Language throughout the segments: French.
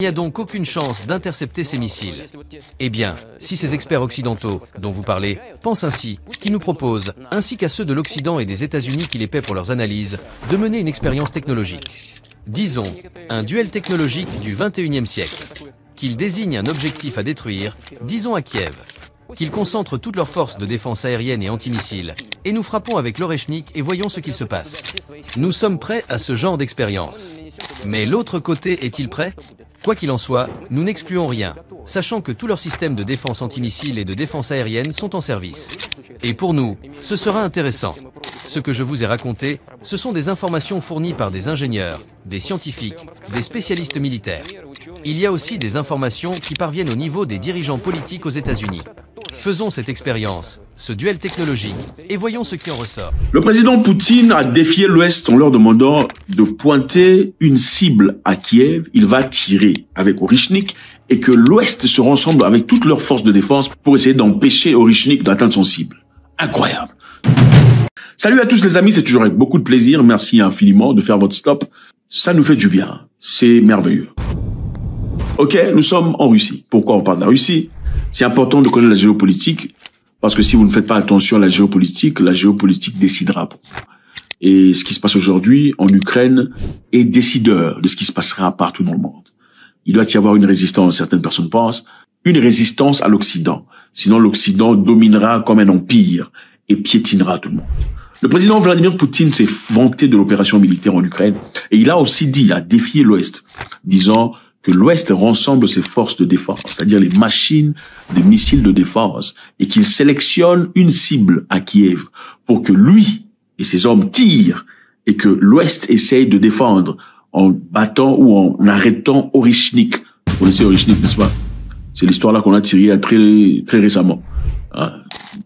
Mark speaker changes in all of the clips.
Speaker 1: Il n'y a donc aucune chance d'intercepter ces missiles. Eh bien, si ces experts occidentaux, dont vous parlez, pensent ainsi, qui nous proposent, ainsi qu'à ceux de l'Occident et des États-Unis qui les paient pour leurs analyses, de mener une expérience technologique. Disons, un duel technologique du 21e siècle. Qu'ils désignent un objectif à détruire, disons à Kiev. Qu'ils concentrent toutes leurs forces de défense aérienne et antimissiles, et nous frappons avec l'Oreshnik et voyons ce qu'il se passe. Nous sommes prêts à ce genre d'expérience. Mais l'autre côté est-il prêt? Quoi qu'il en soit, nous n'excluons rien, sachant que tous leurs systèmes de défense antimissiles et de défense aérienne sont en service. Et pour nous, ce sera intéressant. Ce que je vous ai raconté, ce sont des informations fournies par des ingénieurs, des scientifiques, des spécialistes militaires. Il y a aussi des informations qui parviennent au niveau des dirigeants politiques aux États-Unis. Faisons cette expérience, ce duel technologique, et voyons ce qui en ressort.
Speaker 2: Le président Poutine a défié l'Ouest en leur demandant de pointer une cible à Kiev. Il va tirer avec Oreshnik et que l'Ouest se rassemble avec toutes leurs forces de défense pour essayer d'empêcher Oreshnik d'atteindre son cible. Incroyable. Salut à tous les amis, c'est toujours avec beaucoup de plaisir. Merci infiniment de faire votre stop. Ça nous fait du bien. C'est merveilleux. Ok, nous sommes en Russie. Pourquoi on parle de la Russie? C'est important de connaître la géopolitique, parce que si vous ne faites pas attention à la géopolitique décidera pour vous. Et ce qui se passe aujourd'hui en Ukraine est décideur de ce qui se passera partout dans le monde. Il doit y avoir une résistance, certaines personnes pensent, une résistance à l'Occident. Sinon l'Occident dominera comme un empire et piétinera tout le monde. Le président Vladimir Poutine s'est vanté de l'opération militaire en Ukraine et il a aussi dit, il a défié l'Ouest, disant que l'Ouest rassemble ses forces de défense, c'est-à-dire les machines de missiles de défense, et qu'il sélectionne une cible à Kiev pour que lui et ses hommes tirent et que l'Ouest essaye de défendre en battant ou en arrêtant Oreshnik. Vous connaissez Oreshnik, n'est-ce pas? C'est l'histoire là qu'on a tirée très récemment. Hein?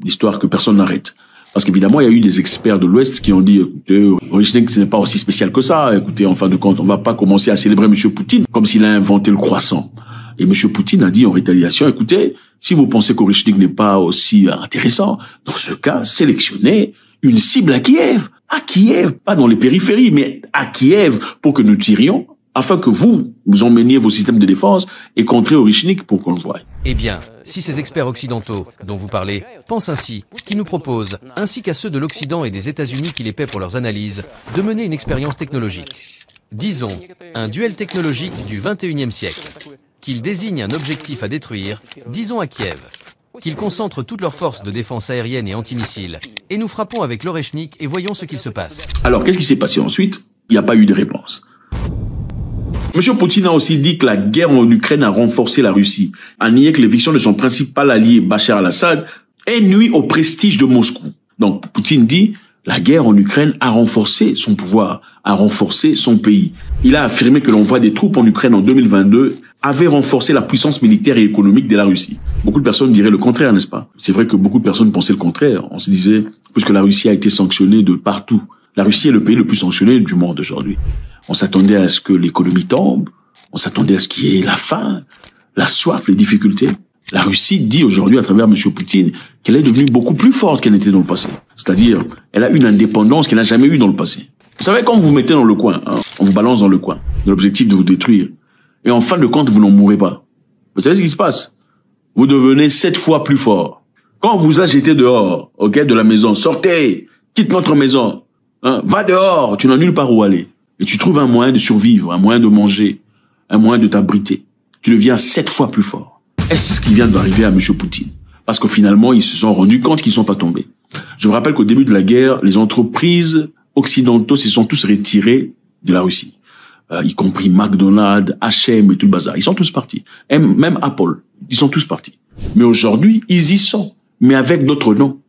Speaker 2: L'histoire que personne n'arrête. Parce qu'évidemment, il y a eu des experts de l'Ouest qui ont dit, écoutez, Oreshnik, ce n'est pas aussi spécial que ça. Écoutez, en fin de compte, on va pas commencer à célébrer M. Poutine comme s'il a inventé le croissant. Et M. Poutine a dit en rétaliation, écoutez, si vous pensez qu'Oreshnik n'est pas aussi intéressant, dans ce cas, sélectionnez une cible à Kiev. À Kiev, pas dans les périphéries, mais à Kiev, pour que nous tirions, afin que vous emmeniez vos systèmes de défense et contrer Oreshnik pour qu'on le voie.
Speaker 1: Eh bien, si ces experts occidentaux, dont vous parlez, pensent ainsi, qui nous proposent, ainsi qu'à ceux de l'Occident et des États-Unis qui les paient pour leurs analyses, de mener une expérience technologique. Disons, un duel technologique du 21e siècle. Qu'ils désignent un objectif à détruire, disons à Kiev. Qu'ils concentrent toutes leurs forces de défense aérienne et antimissiles, et nous frappons avec l'Oreshnik et voyons ce qu'il se passe.
Speaker 2: Alors, qu'est-ce qui s'est passé ensuite? Il n'y a pas eu de réponse. M. Poutine a aussi dit que la guerre en Ukraine a renforcé la Russie, a nié que l'éviction de son principal allié Bachar al-Assad ait nui au prestige de Moscou. Donc Poutine dit la guerre en Ukraine a renforcé son pouvoir, a renforcé son pays. Il a affirmé que l'envoi des troupes en Ukraine en 2022 avait renforcé la puissance militaire et économique de la Russie. Beaucoup de personnes diraient le contraire, n'est-ce pas? C'est vrai que beaucoup de personnes pensaient le contraire. On se disait, puisque la Russie a été sanctionnée de partout, la Russie est le pays le plus sanctionné du monde aujourd'hui. On s'attendait à ce que l'économie tombe, on s'attendait à ce qu'il y ait la faim, la soif, les difficultés. La Russie dit aujourd'hui à travers M. Poutine qu'elle est devenue beaucoup plus forte qu'elle n'était dans le passé. C'est-à-dire, elle a une indépendance qu'elle n'a jamais eue dans le passé. Vous savez, quand vous vous mettez dans le coin, hein, on vous balance dans le coin, de l'objectif de vous détruire, et en fin de compte, vous n'en mourrez pas. Vous savez ce qui se passe? Vous devenez 7 fois plus fort. Quand on vous a jeté dehors, ok, de la maison, sortez, quitte notre maison, hein, va dehors, tu n'as nulle part où aller. Et tu trouves un moyen de survivre, un moyen de manger, un moyen de t'abriter. Tu deviens 7 fois plus fort. Est-ce ce qui vient d'arriver à M. Poutine? Parce que finalement, ils se sont rendus compte qu'ils ne sont pas tombés. Je vous rappelle qu'au début de la guerre, les entreprises occidentaux se sont tous retirés de la Russie. Y compris McDonald's, H&M et tout le bazar. Ils sont tous partis. Même Apple, ils sont tous partis. Mais aujourd'hui, ils y sont, mais avec d'autres noms.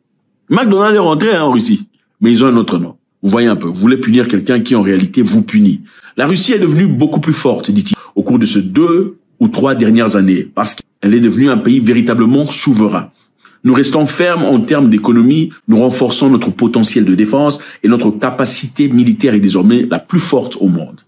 Speaker 2: McDonald's est rentré en Russie, mais ils ont un autre nom. Vous voyez un peu, vous voulez punir quelqu'un qui en réalité vous punit. La Russie est devenue beaucoup plus forte, dit-il, au cours de ces 2 ou 3 dernières années, parce qu'elle est devenue un pays véritablement souverain. Nous restons fermes en termes d'économie, nous renforçons notre potentiel de défense et notre capacité militaire est désormais la plus forte au monde.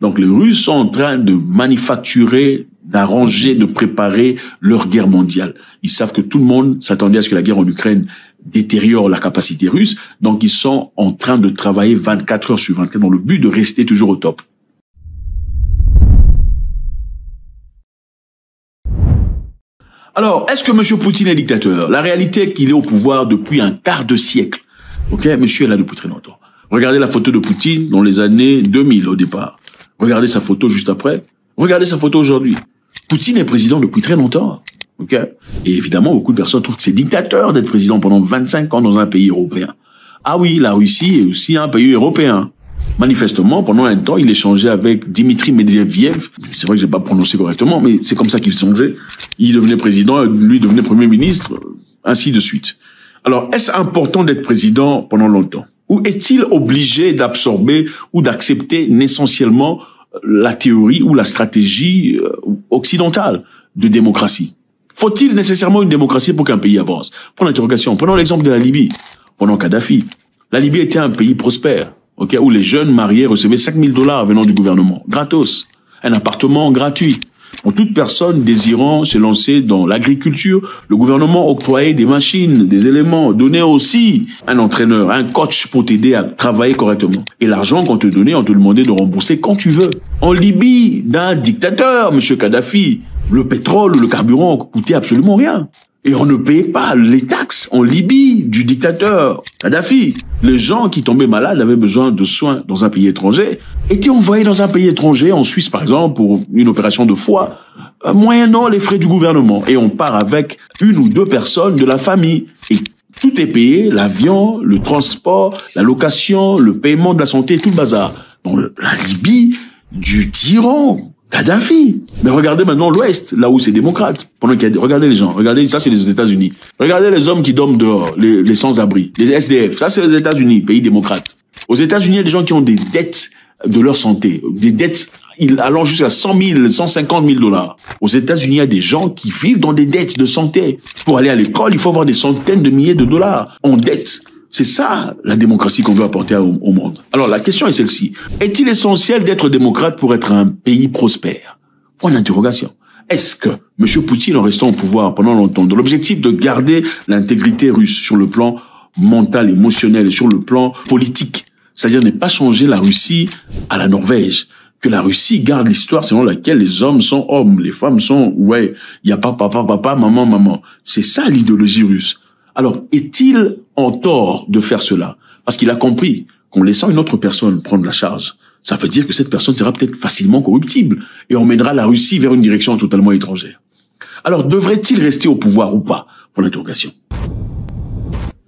Speaker 2: Donc les Russes sont en train de manufacturer, d'arranger, de préparer leur guerre mondiale. Ils savent que tout le monde s'attendait à ce que la guerre en Ukraine détériore la capacité russe, donc ils sont en train de travailler 24 heures sur 24 dans le but de rester toujours au top. Alors, est-ce que M. Poutine est dictateur? La réalité est qu'il est au pouvoir depuis un quart de siècle. Ok, monsieur est là depuis très longtemps. Regardez la photo de Poutine dans les années 2000 au départ. Regardez sa photo juste après. Regardez sa photo aujourd'hui. Poutine est président depuis très longtemps. Ok. Et évidemment, beaucoup de personnes trouvent que c'est dictateur d'être président pendant 25 ans dans un pays européen. Ah oui, la Russie est aussi un pays européen. Manifestement, pendant un temps, il échangeait avec Dimitri Medvedev. C'est vrai que j'ai pas prononcé correctement, mais c'est comme ça qu'il songeait. Il devenait président, lui devenait premier ministre, ainsi de suite. Alors, est-ce important d'être président pendant longtemps? Ou est-il obligé d'absorber ou d'accepter essentiellement la théorie ou la stratégie occidentale de démocratie? Faut-il nécessairement une démocratie pour qu'un pays avance? Pour l'interrogation, prenons l'exemple de la Libye. Pendant Kadhafi, la Libye était un pays prospère, okay, où les jeunes mariés recevaient 5 000 $ venant du gouvernement, gratos, un appartement gratuit. Pour toute personne désirant se lancer dans l'agriculture, le gouvernement octroyait des machines, des éléments, donnait aussi un entraîneur, un coach pour t'aider à travailler correctement. Et l'argent qu'on te donnait, on te demandait de rembourser quand tu veux. En Libye, d'un dictateur, M. Kadhafi, le pétrole, le carburant coûtait absolument rien. Et on ne payait pas les taxes en Libye du dictateur Kadhafi. Les gens qui tombaient malades avaient besoin de soins dans un pays étranger, étaient envoyés dans un pays étranger, en Suisse par exemple, pour une opération de foie, moyennant les frais du gouvernement. Et on part avec une ou deux personnes de la famille. Et tout est payé, l'avion, le transport, la location, le paiement de la santé, tout le bazar. Dans la Libye du tyran Kadhafi. Mais regardez maintenant l'Ouest, là où c'est démocrate. Regardez les gens, regardez, ça c'est les États-Unis. Regardez les hommes qui dorment dehors, les sans-abri, les SDF. Ça c'est les États-Unis, pays démocrate. Aux États-Unis, il y a des gens qui ont des dettes de leur santé, des dettes allant jusqu'à 100 000, 150 000 $. Aux États-Unis, il y a des gens qui vivent dans des dettes de santé. Pour aller à l'école, il faut avoir des centaines de milliers de dollars en dette. C'est ça, la démocratie qu'on veut apporter au monde. Alors, la question est celle-ci. Est-il essentiel d'être démocrate pour être un pays prospère? Point d'interrogation. Est-ce que M. Poutine, en restant au pouvoir pendant longtemps, dans l'objectif de garder l'intégrité russe sur le plan mental, émotionnel et sur le plan politique, c'est-à-dire ne pas changer la Russie à la Norvège, que la Russie garde l'histoire selon laquelle les hommes sont hommes, les femmes sont, ouais, il n'y a pas papa, papa, maman, maman. C'est ça l'idéologie russe. Alors, est-il en tort de faire cela? Parce qu'il a compris qu'en laissant une autre personne prendre la charge, ça veut dire que cette personne sera peut-être facilement corruptible et on mènera la Russie vers une direction totalement étrangère. Alors, devrait-il rester au pouvoir ou pas? Pour l'interrogation.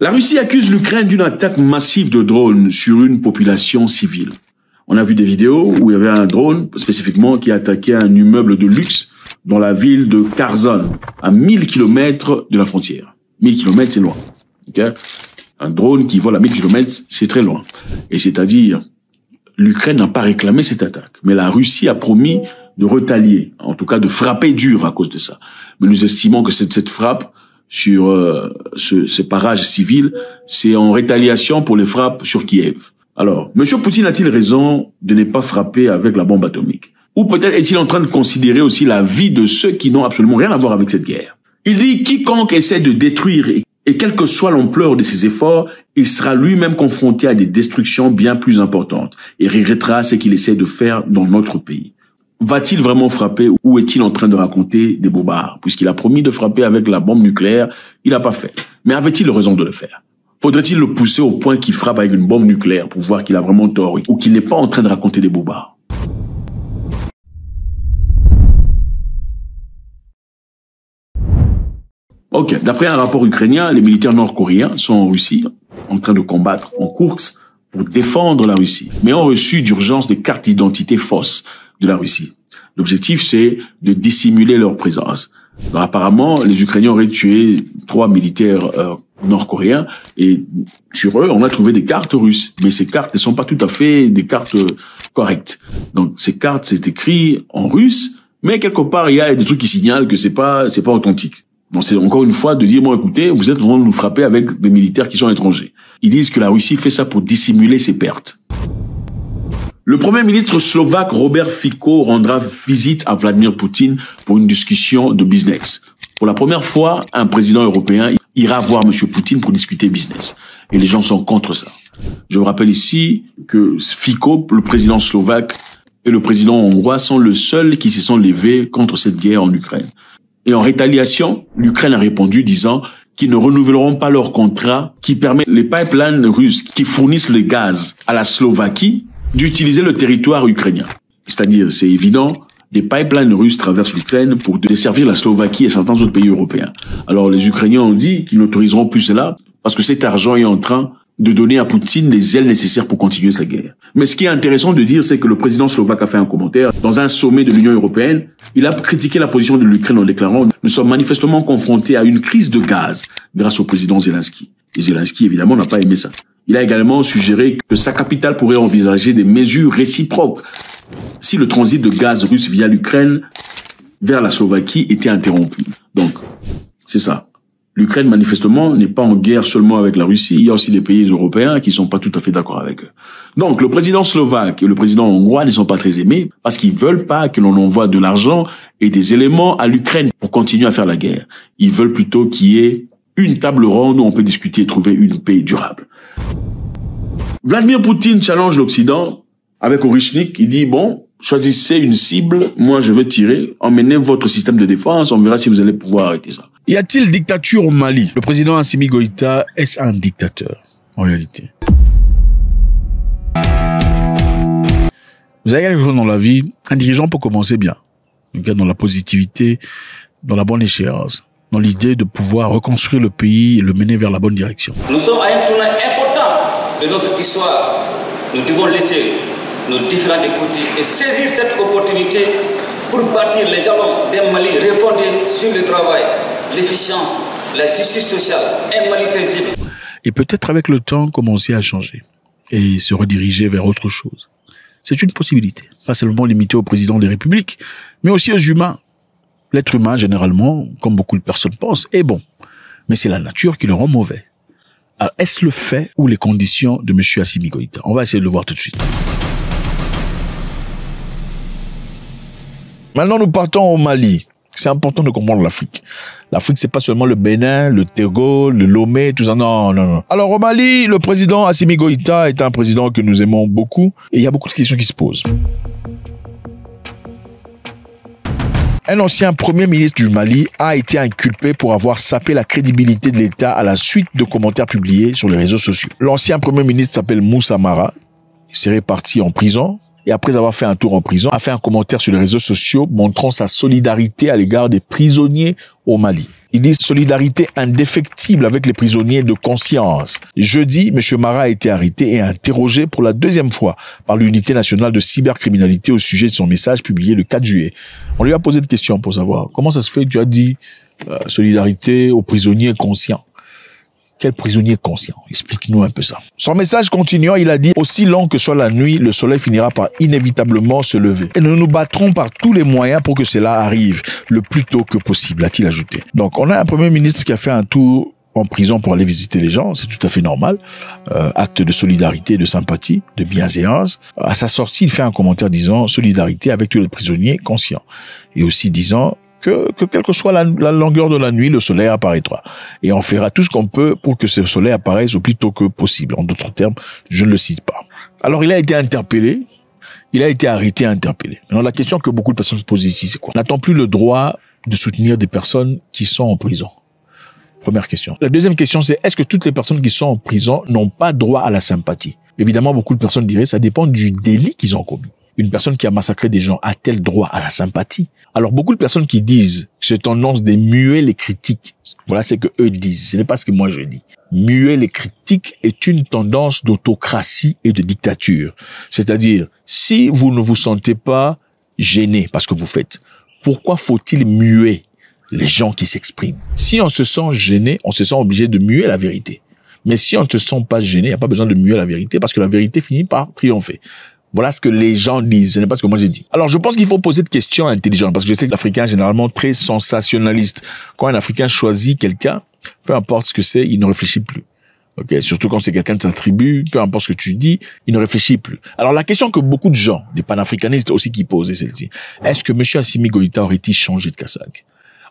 Speaker 2: La Russie accuse l'Ukraine d'une attaque massive de drones sur une population civile. On a vu des vidéos où il y avait un drone spécifiquement qui attaquait un immeuble de luxe dans la ville de Kherson, à 1000 km de la frontière. 1000 km, c'est loin. Okay? Un drone qui vole à 1000 km, c'est très loin. Et c'est-à-dire, l'Ukraine n'a pas réclamé cette attaque. Mais la Russie a promis de retalier, en tout cas de frapper dur à cause de ça. Mais nous estimons que cette frappe sur ce parage civil, c'est en rétaliation pour les frappes sur Kiev. Alors, M. Poutine a-t-il raison de ne pas frapper avec la bombe atomique? Ou peut-être est-il en train de considérer aussi la vie de ceux qui n'ont absolument rien à voir avec cette guerre? Il dit, quiconque essaie de détruire, et quelle que soit l'ampleur de ses efforts, il sera lui-même confronté à des destructions bien plus importantes et regrettera ce qu'il essaie de faire dans notre pays. Va-t-il vraiment frapper ou est-il en train de raconter des bobards? Puisqu'il a promis de frapper avec la bombe nucléaire, il n'a pas fait. Mais avait-il raison de le faire? Faudrait-il le pousser au point qu'il frappe avec une bombe nucléaire pour voir qu'il a vraiment tort ou qu'il n'est pas en train de raconter des bobards? Ok, d'après un rapport ukrainien, les militaires nord-coréens sont en Russie, en train de combattre en course pour défendre la Russie, mais ont reçu d'urgence des cartes d'identité fausses de la Russie. L'objectif, c'est de dissimuler leur présence. Alors, apparemment, les Ukrainiens auraient tué 3 militaires nord-coréens et sur eux, on a trouvé des cartes russes. Mais ces cartes ne sont pas tout à fait des cartes correctes. Donc, ces cartes, c'est écrit en russe, mais quelque part, il y a des trucs qui signalent que c'est pas authentique. Donc, c'est encore une fois de dire, bon, écoutez, vous êtes en train de nous frapper avec des militaires qui sont étrangers. Ils disent que la Russie fait ça pour dissimuler ses pertes. Le Premier ministre slovaque Robert Fico rendra visite à Vladimir Poutine pour une discussion de business. Pour la première fois, un président européen ira voir M. Poutine pour discuter business. Et les gens sont contre ça. Je vous rappelle ici que Fico, le président slovaque, et le président hongrois sont les seuls qui se sont levés contre cette guerre en Ukraine. Et en rétaliation, l'Ukraine a répondu disant qu'ils ne renouvelleront pas leur contrat qui permet les pipelines russes qui fournissent le gaz à la Slovaquie d'utiliser le territoire ukrainien. C'est-à-dire, c'est évident, des pipelines russes traversent l'Ukraine pour desservir la Slovaquie et certains autres pays européens. Alors les Ukrainiens ont dit qu'ils n'autoriseront plus cela parce que cet argent est en train de donner à Poutine les ailes nécessaires pour continuer sa guerre. Mais ce qui est intéressant de dire, c'est que le président slovaque a fait un commentaire dans un sommet de l'Union européenne. Il a critiqué la position de l'Ukraine en déclarant « Nous sommes manifestement confrontés à une crise de gaz grâce au président Zelensky ». Et Zelensky, évidemment, n'a pas aimé ça. Il a également suggéré que sa capitale pourrait envisager des mesures réciproques si le transit de gaz russe via l'Ukraine vers la Slovaquie était interrompu. Donc, c'est ça. L'Ukraine, manifestement, n'est pas en guerre seulement avec la Russie. Il y a aussi des pays européens qui sont pas tout à fait d'accord avec eux. Donc, le président slovaque et le président hongrois ne sont pas très aimés parce qu'ils veulent pas que l'on envoie de l'argent et des éléments à l'Ukraine pour continuer à faire la guerre. Ils veulent plutôt qu'il y ait une table ronde où on peut discuter et trouver une paix durable. Vladimir Poutine challenge l'Occident avec Orichnik. Il dit, bon, choisissez une cible, moi je veux tirer, emmenez votre système de défense, on verra si vous allez pouvoir arrêter ça.
Speaker 3: Y a-t-il dictature au Mali? Le président Assimi Goïta, est-ce un dictateur, en réalité? Vous avez quelque chose dans la vie, un dirigeant peut commencer bien. Dans la positivité, dans la bonne échéance, dans l'idée de pouvoir reconstruire le pays et le mener vers la bonne direction.
Speaker 4: Nous sommes à un tournant important de notre histoire. Nous devons laisser nos différents de côté et saisir cette opportunité pour bâtir les jalons d'un Mali refondé sur le travail, l'efficience, la justice sociale, un Mali paisible.
Speaker 3: Et peut-être avec le temps commencer à changer et se rediriger vers autre chose. C'est une possibilité, pas seulement limitée au président des républiques, mais aussi aux humains. L'être humain, généralement, comme beaucoup de personnes pensent, est bon, mais c'est la nature qui le rend mauvais. Alors, est-ce le fait ou les conditions de M. Assimi Goïta? On va essayer de le voir tout de suite. Maintenant, nous partons au Mali. C'est important de comprendre l'Afrique. L'Afrique, c'est pas seulement le Bénin, le Togo, le Lomé, tout ça. Non, non, non. Alors, au Mali, le président Assimi Goïta est un président que nous aimons beaucoup et il y a beaucoup de questions qui se posent. Un ancien premier ministre du Mali a été inculpé pour avoir sapé la crédibilité de l'État à la suite de commentaires publiés sur les réseaux sociaux. L'ancien premier ministre s'appelle Moussa Mara. Il serait parti en prison. Et après avoir fait un tour en prison, a fait un commentaire sur les réseaux sociaux montrant sa solidarité à l'égard des prisonniers au Mali. Il dit solidarité indéfectible avec les prisonniers de conscience. Jeudi, M. Mara a été arrêté et interrogé pour la deuxième fois par l'unité nationale de cybercriminalité au sujet de son message publié le 4 juillet. On lui a posé des questions pour savoir comment ça se fait que tu as dit solidarité aux prisonniers conscients. Quel prisonnier conscient? Explique-nous un peu ça. Son message continuant, il a dit « Aussi long que soit la nuit, le soleil finira par inévitablement se lever. Et nous nous battrons par tous les moyens pour que cela arrive le plus tôt que possible », a-t-il ajouté. Donc, on a un premier ministre qui a fait un tour en prison pour aller visiter les gens, c'est tout à fait normal. Acte de solidarité, de sympathie, de bienséance. À sa sortie, il fait un commentaire disant « Solidarité avec tous les prisonniers conscients ». Et aussi disant que quelle que soit la longueur de la nuit, le soleil apparaîtra. Et on fera tout ce qu'on peut pour que ce soleil apparaisse au plus tôt que possible. En d'autres termes, je ne le cite pas. Alors, il a été interpellé. Il a été arrêté et interpellé. Maintenant, la question que beaucoup de personnes se posent ici, c'est quoi? N'a-t-on plus le droit de soutenir des personnes qui sont en prison? Première question. La deuxième question, c'est est-ce que toutes les personnes qui sont en prison n'ont pas droit à la sympathie? Évidemment, beaucoup de personnes diraient ça dépend du délit qu'ils ont commis. Une personne qui a massacré des gens a-t-elle droit à la sympathie? Alors, beaucoup de personnes qui disent que c'est tendance de muer les critiques. Voilà ce que eux disent. Ce n'est pas ce que moi je dis. Muer les critiques est une tendance d'autocratie et de dictature. C'est-à-dire, si vous ne vous sentez pas gêné par ce que vous faites, pourquoi faut-il muer les gens qui s'expriment? Si on se sent gêné, on se sent obligé de muer la vérité. Mais si on ne se sent pas gêné, il n'y a pas besoin de muer la vérité parce que la vérité finit par triompher. Voilà ce que les gens disent, ce n'est pas ce que moi j'ai dit. Alors je pense qu'il faut poser des questions intelligentes, parce que je sais que l'Africain est généralement très sensationnaliste. Quand un Africain choisit quelqu'un, peu importe ce que c'est, il ne réfléchit plus. Okay? Surtout quand c'est quelqu'un de sa tribu, peu importe ce que tu dis, il ne réfléchit plus. Alors la question que beaucoup de gens, des panafricanistes aussi qui posent, est celle-ci. Est-ce que M. Assimi Goïta aurait-il changé de cassaque?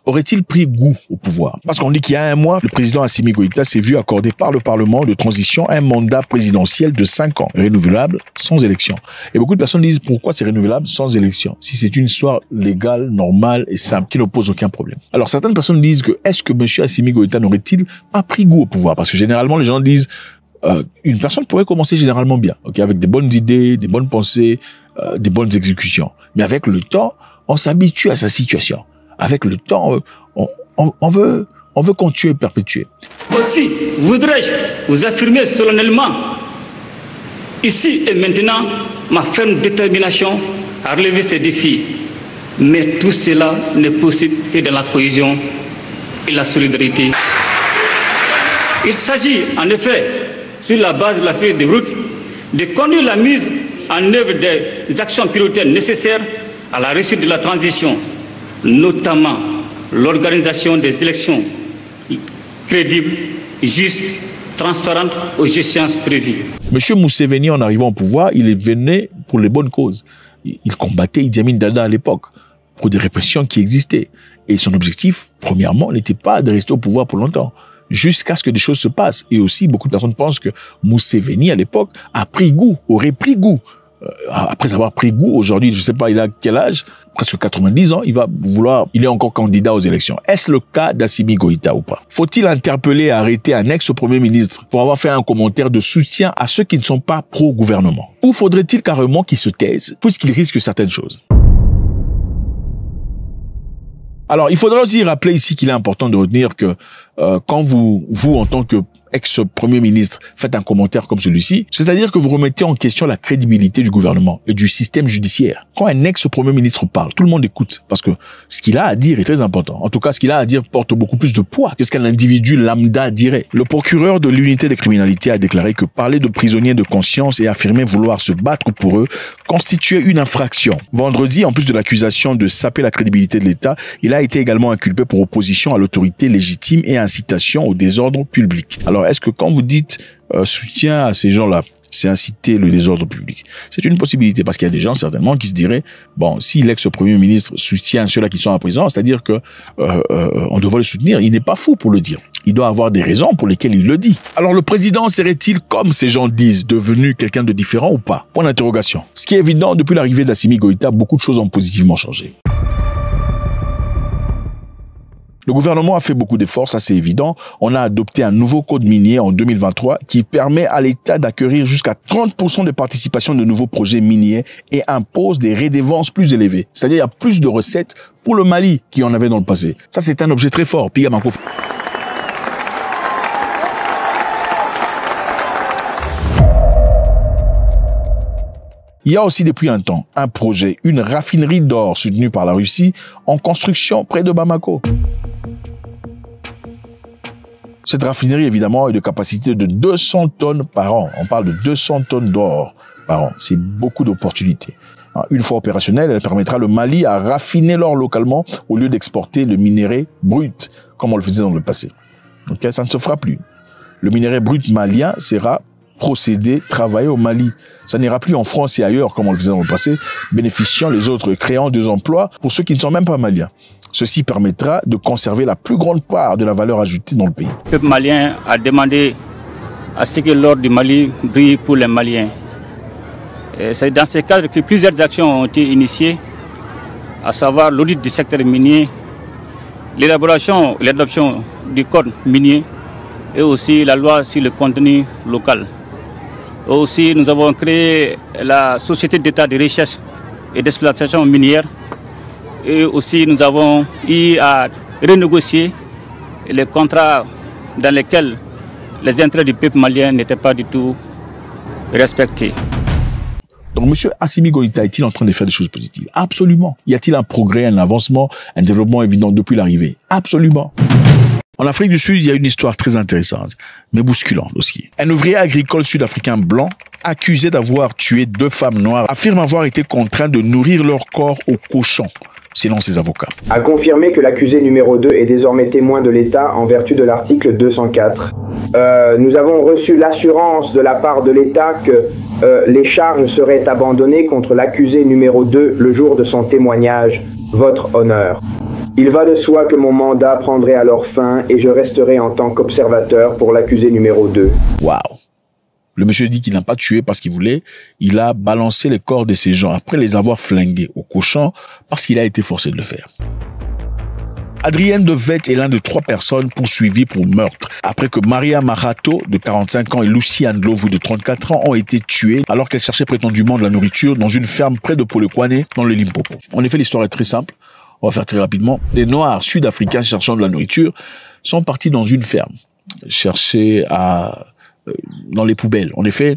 Speaker 3: aurait-il pris goût au pouvoir? Parce qu'on dit qu'il y a un mois, le président Assimi Goïta s'est vu accorder par le Parlement de transition un mandat présidentiel de 5 ans, renouvelable sans élection. Et beaucoup de personnes disent pourquoi c'est renouvelable sans élection, si c'est une histoire légale, normale et simple, qui ne pose aucun problème. Alors certaines personnes disent que est-ce que M. Assimi Goïta n'aurait-il pas pris goût au pouvoir? Parce que généralement les gens disent une personne pourrait commencer généralement bien, avec des bonnes idées, des bonnes pensées, des bonnes exécutions. Mais avec le temps, on s'habitue à sa situation. Avec le temps, on veut continuer, perpétuer.
Speaker 4: Aussi, voudrais-je vous affirmer solennellement, ici et maintenant, ma ferme détermination à relever ces défis. Mais tout cela n'est possible que dans la cohésion et la solidarité. Il s'agit en effet, sur la base de la feuille de route, de conduire la mise en œuvre des actions prioritaires nécessaires à la réussite de la transition, notamment l'organisation des élections crédibles, justes, transparentes aux échéances prévues.
Speaker 3: Monsieur Museveni, en arrivant au pouvoir, il venait pour les bonnes causes. Il combattait Idi Amin Dada à l'époque pour des répressions qui existaient. Et son objectif, premièrement, n'était pas de rester au pouvoir pour longtemps, jusqu'à ce que des choses se passent. Et aussi, beaucoup de personnes pensent que Museveni, à l'époque, aurait pris goût. Après avoir pris goût, aujourd'hui, je ne sais pas, il a quel âge, presque 90 ans, il est encore candidat aux élections. Est-ce le cas d'Assimi Goïta ou pas? Faut-il interpeller et arrêter un ex-premier ministre pour avoir fait un commentaire de soutien à ceux qui ne sont pas pro-gouvernement? Ou faudrait-il carrément qu'il se taise, puisqu'il risque certaines choses? Alors, il faudra aussi rappeler ici qu'il est important de retenir que quand vous, en tant que ex-premier ministre, faites un commentaire comme celui-ci, c'est-à-dire que vous remettez en question la crédibilité du gouvernement et du système judiciaire. Quand un ex-premier ministre parle, tout le monde écoute, parce que ce qu'il a à dire est très important. En tout cas, ce qu'il a à dire porte beaucoup plus de poids que ce qu'un individu lambda dirait. Le procureur de l'unité des criminalités a déclaré que parler de prisonniers de conscience et affirmer vouloir se battre pour eux constituait une infraction. Vendredi, en plus de l'accusation de saper la crédibilité de l'État, il a été également inculpé pour opposition à l'autorité légitime et incitation au désordre public. Alors, est-ce que quand vous dites soutien à ces gens-là, c'est inciter le désordre public? C'est une possibilité, parce qu'il y a des gens certainement qui se diraient, bon, si l'ex-premier ministre soutient ceux-là qui sont à prison, c'est-à-dire que on devrait le soutenir. Il n'est pas fou pour le dire. Il doit avoir des raisons pour lesquelles il le dit. Alors le président serait-il, comme ces gens disent, devenu quelqu'un de différent ou pas? Point d'interrogation. Ce qui est évident, depuis l'arrivée d'Assimi Goïta, beaucoup de choses ont positivement changé. Le gouvernement a fait beaucoup d'efforts, ça c'est évident. On a adopté un nouveau code minier en 2023 qui permet à l'État d'acquérir jusqu'à 30% de participation de nouveaux projets miniers et impose des redevances plus élevées. C'est-à-dire qu'il y a plus de recettes pour le Mali qu'il y en avait dans le passé. Ça c'est un objet très fort. Il y a aussi depuis un temps un projet, une raffinerie d'or soutenue par la Russie en construction près de Bamako. Cette raffinerie, évidemment, est de capacité de 200 tonnes par an. On parle de 200 tonnes d'or par an. C'est beaucoup d'opportunités. Une fois opérationnelle, elle permettra le Mali à raffiner l'or localement au lieu d'exporter le minerai brut, comme on le faisait dans le passé. Donc, ça ne se fera plus. Le minerai brut malien sera procédé, travaillé au Mali. Ça n'ira plus en France et ailleurs, comme on le faisait dans le passé, bénéficiant les autres, créant des emplois pour ceux qui ne sont même pas maliens. Ceci permettra de conserver la plus grande part de la valeur ajoutée dans le pays.
Speaker 4: Le peuple malien a demandé à ce que l'or du Mali brille pour les Maliens. C'est dans ce cadre que plusieurs actions ont été initiées, à savoir l'audit du secteur minier, l'élaboration et l'adoption du code minier et aussi la loi sur le contenu local. Aussi, nous avons créé la Société d'État de recherche et d'exploitation minière. Et aussi, nous avons eu à renégocier les contrats dans lesquels les intérêts du peuple malien n'étaient pas du tout respectés.
Speaker 3: Donc, M. Assimi Goïta est-il en train de faire des choses positives? Absolument. Y a-t-il un progrès, un avancement, un développement évident depuis l'arrivée? Absolument. En Afrique du Sud, il y a une histoire très intéressante, mais bousculante aussi. Un ouvrier agricole sud-africain blanc, accusé d'avoir tué 2 femmes noires, affirme avoir été contraint de nourrir leur corps aux cochons, selon ses avocats.
Speaker 5: A confirmé que l'accusé numéro 2 est désormais témoin de l'État en vertu de l'article 204. Nous avons reçu l'assurance de la part de l'État que les charges seraient abandonnées contre l'accusé numéro 2 le jour de son témoignage, votre honneur. Il va de soi que mon mandat prendrait alors fin et je resterai en tant qu'observateur pour l'accusé numéro 2.
Speaker 3: Waouh. Le monsieur dit qu'il n'a pas tué parce qu'il voulait. Il a balancé les corps de ces gens après les avoir flingués au cochon parce qu'il a été forcé de le faire. Adrien Devette est l'un de 3 personnes poursuivies pour meurtre après que Maria Marato, de 45 ans, et Lucy Andlovu, de 34 ans, ont été tuées alors qu'elles cherchaient prétendument de la nourriture dans une ferme près de Polokwane, dans le Limpopo. En effet, l'histoire est très simple. On va faire très rapidement. Des Noirs sud-africains cherchant de la nourriture sont partis dans une ferme, chercher dans les poubelles. En effet,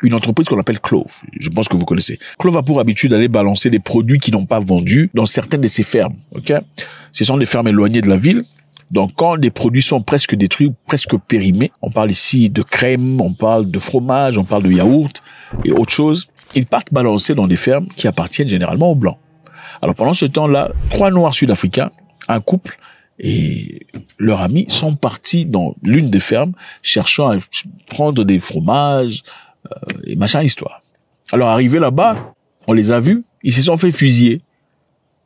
Speaker 3: une entreprise qu'on appelle Clove. Je pense que vous connaissez. Clove a pour habitude d'aller balancer des produits qui n'ont pas vendus dans certaines de ses fermes. Ok, ce sont des fermes éloignées de la ville. Donc, quand des produits sont presque détruits, presque périmés, on parle ici de crème, on parle de fromage, on parle de yaourt et autre chose, ils partent balancer dans des fermes qui appartiennent généralement aux Blancs. Alors, pendant ce temps-là, 3 Noirs sud-africains, un couple et leurs amis sont partis dans l'une des fermes cherchant à prendre des fromages et machin histoire. Alors, arrivés là-bas, on les a vus, ils se sont fait fusiller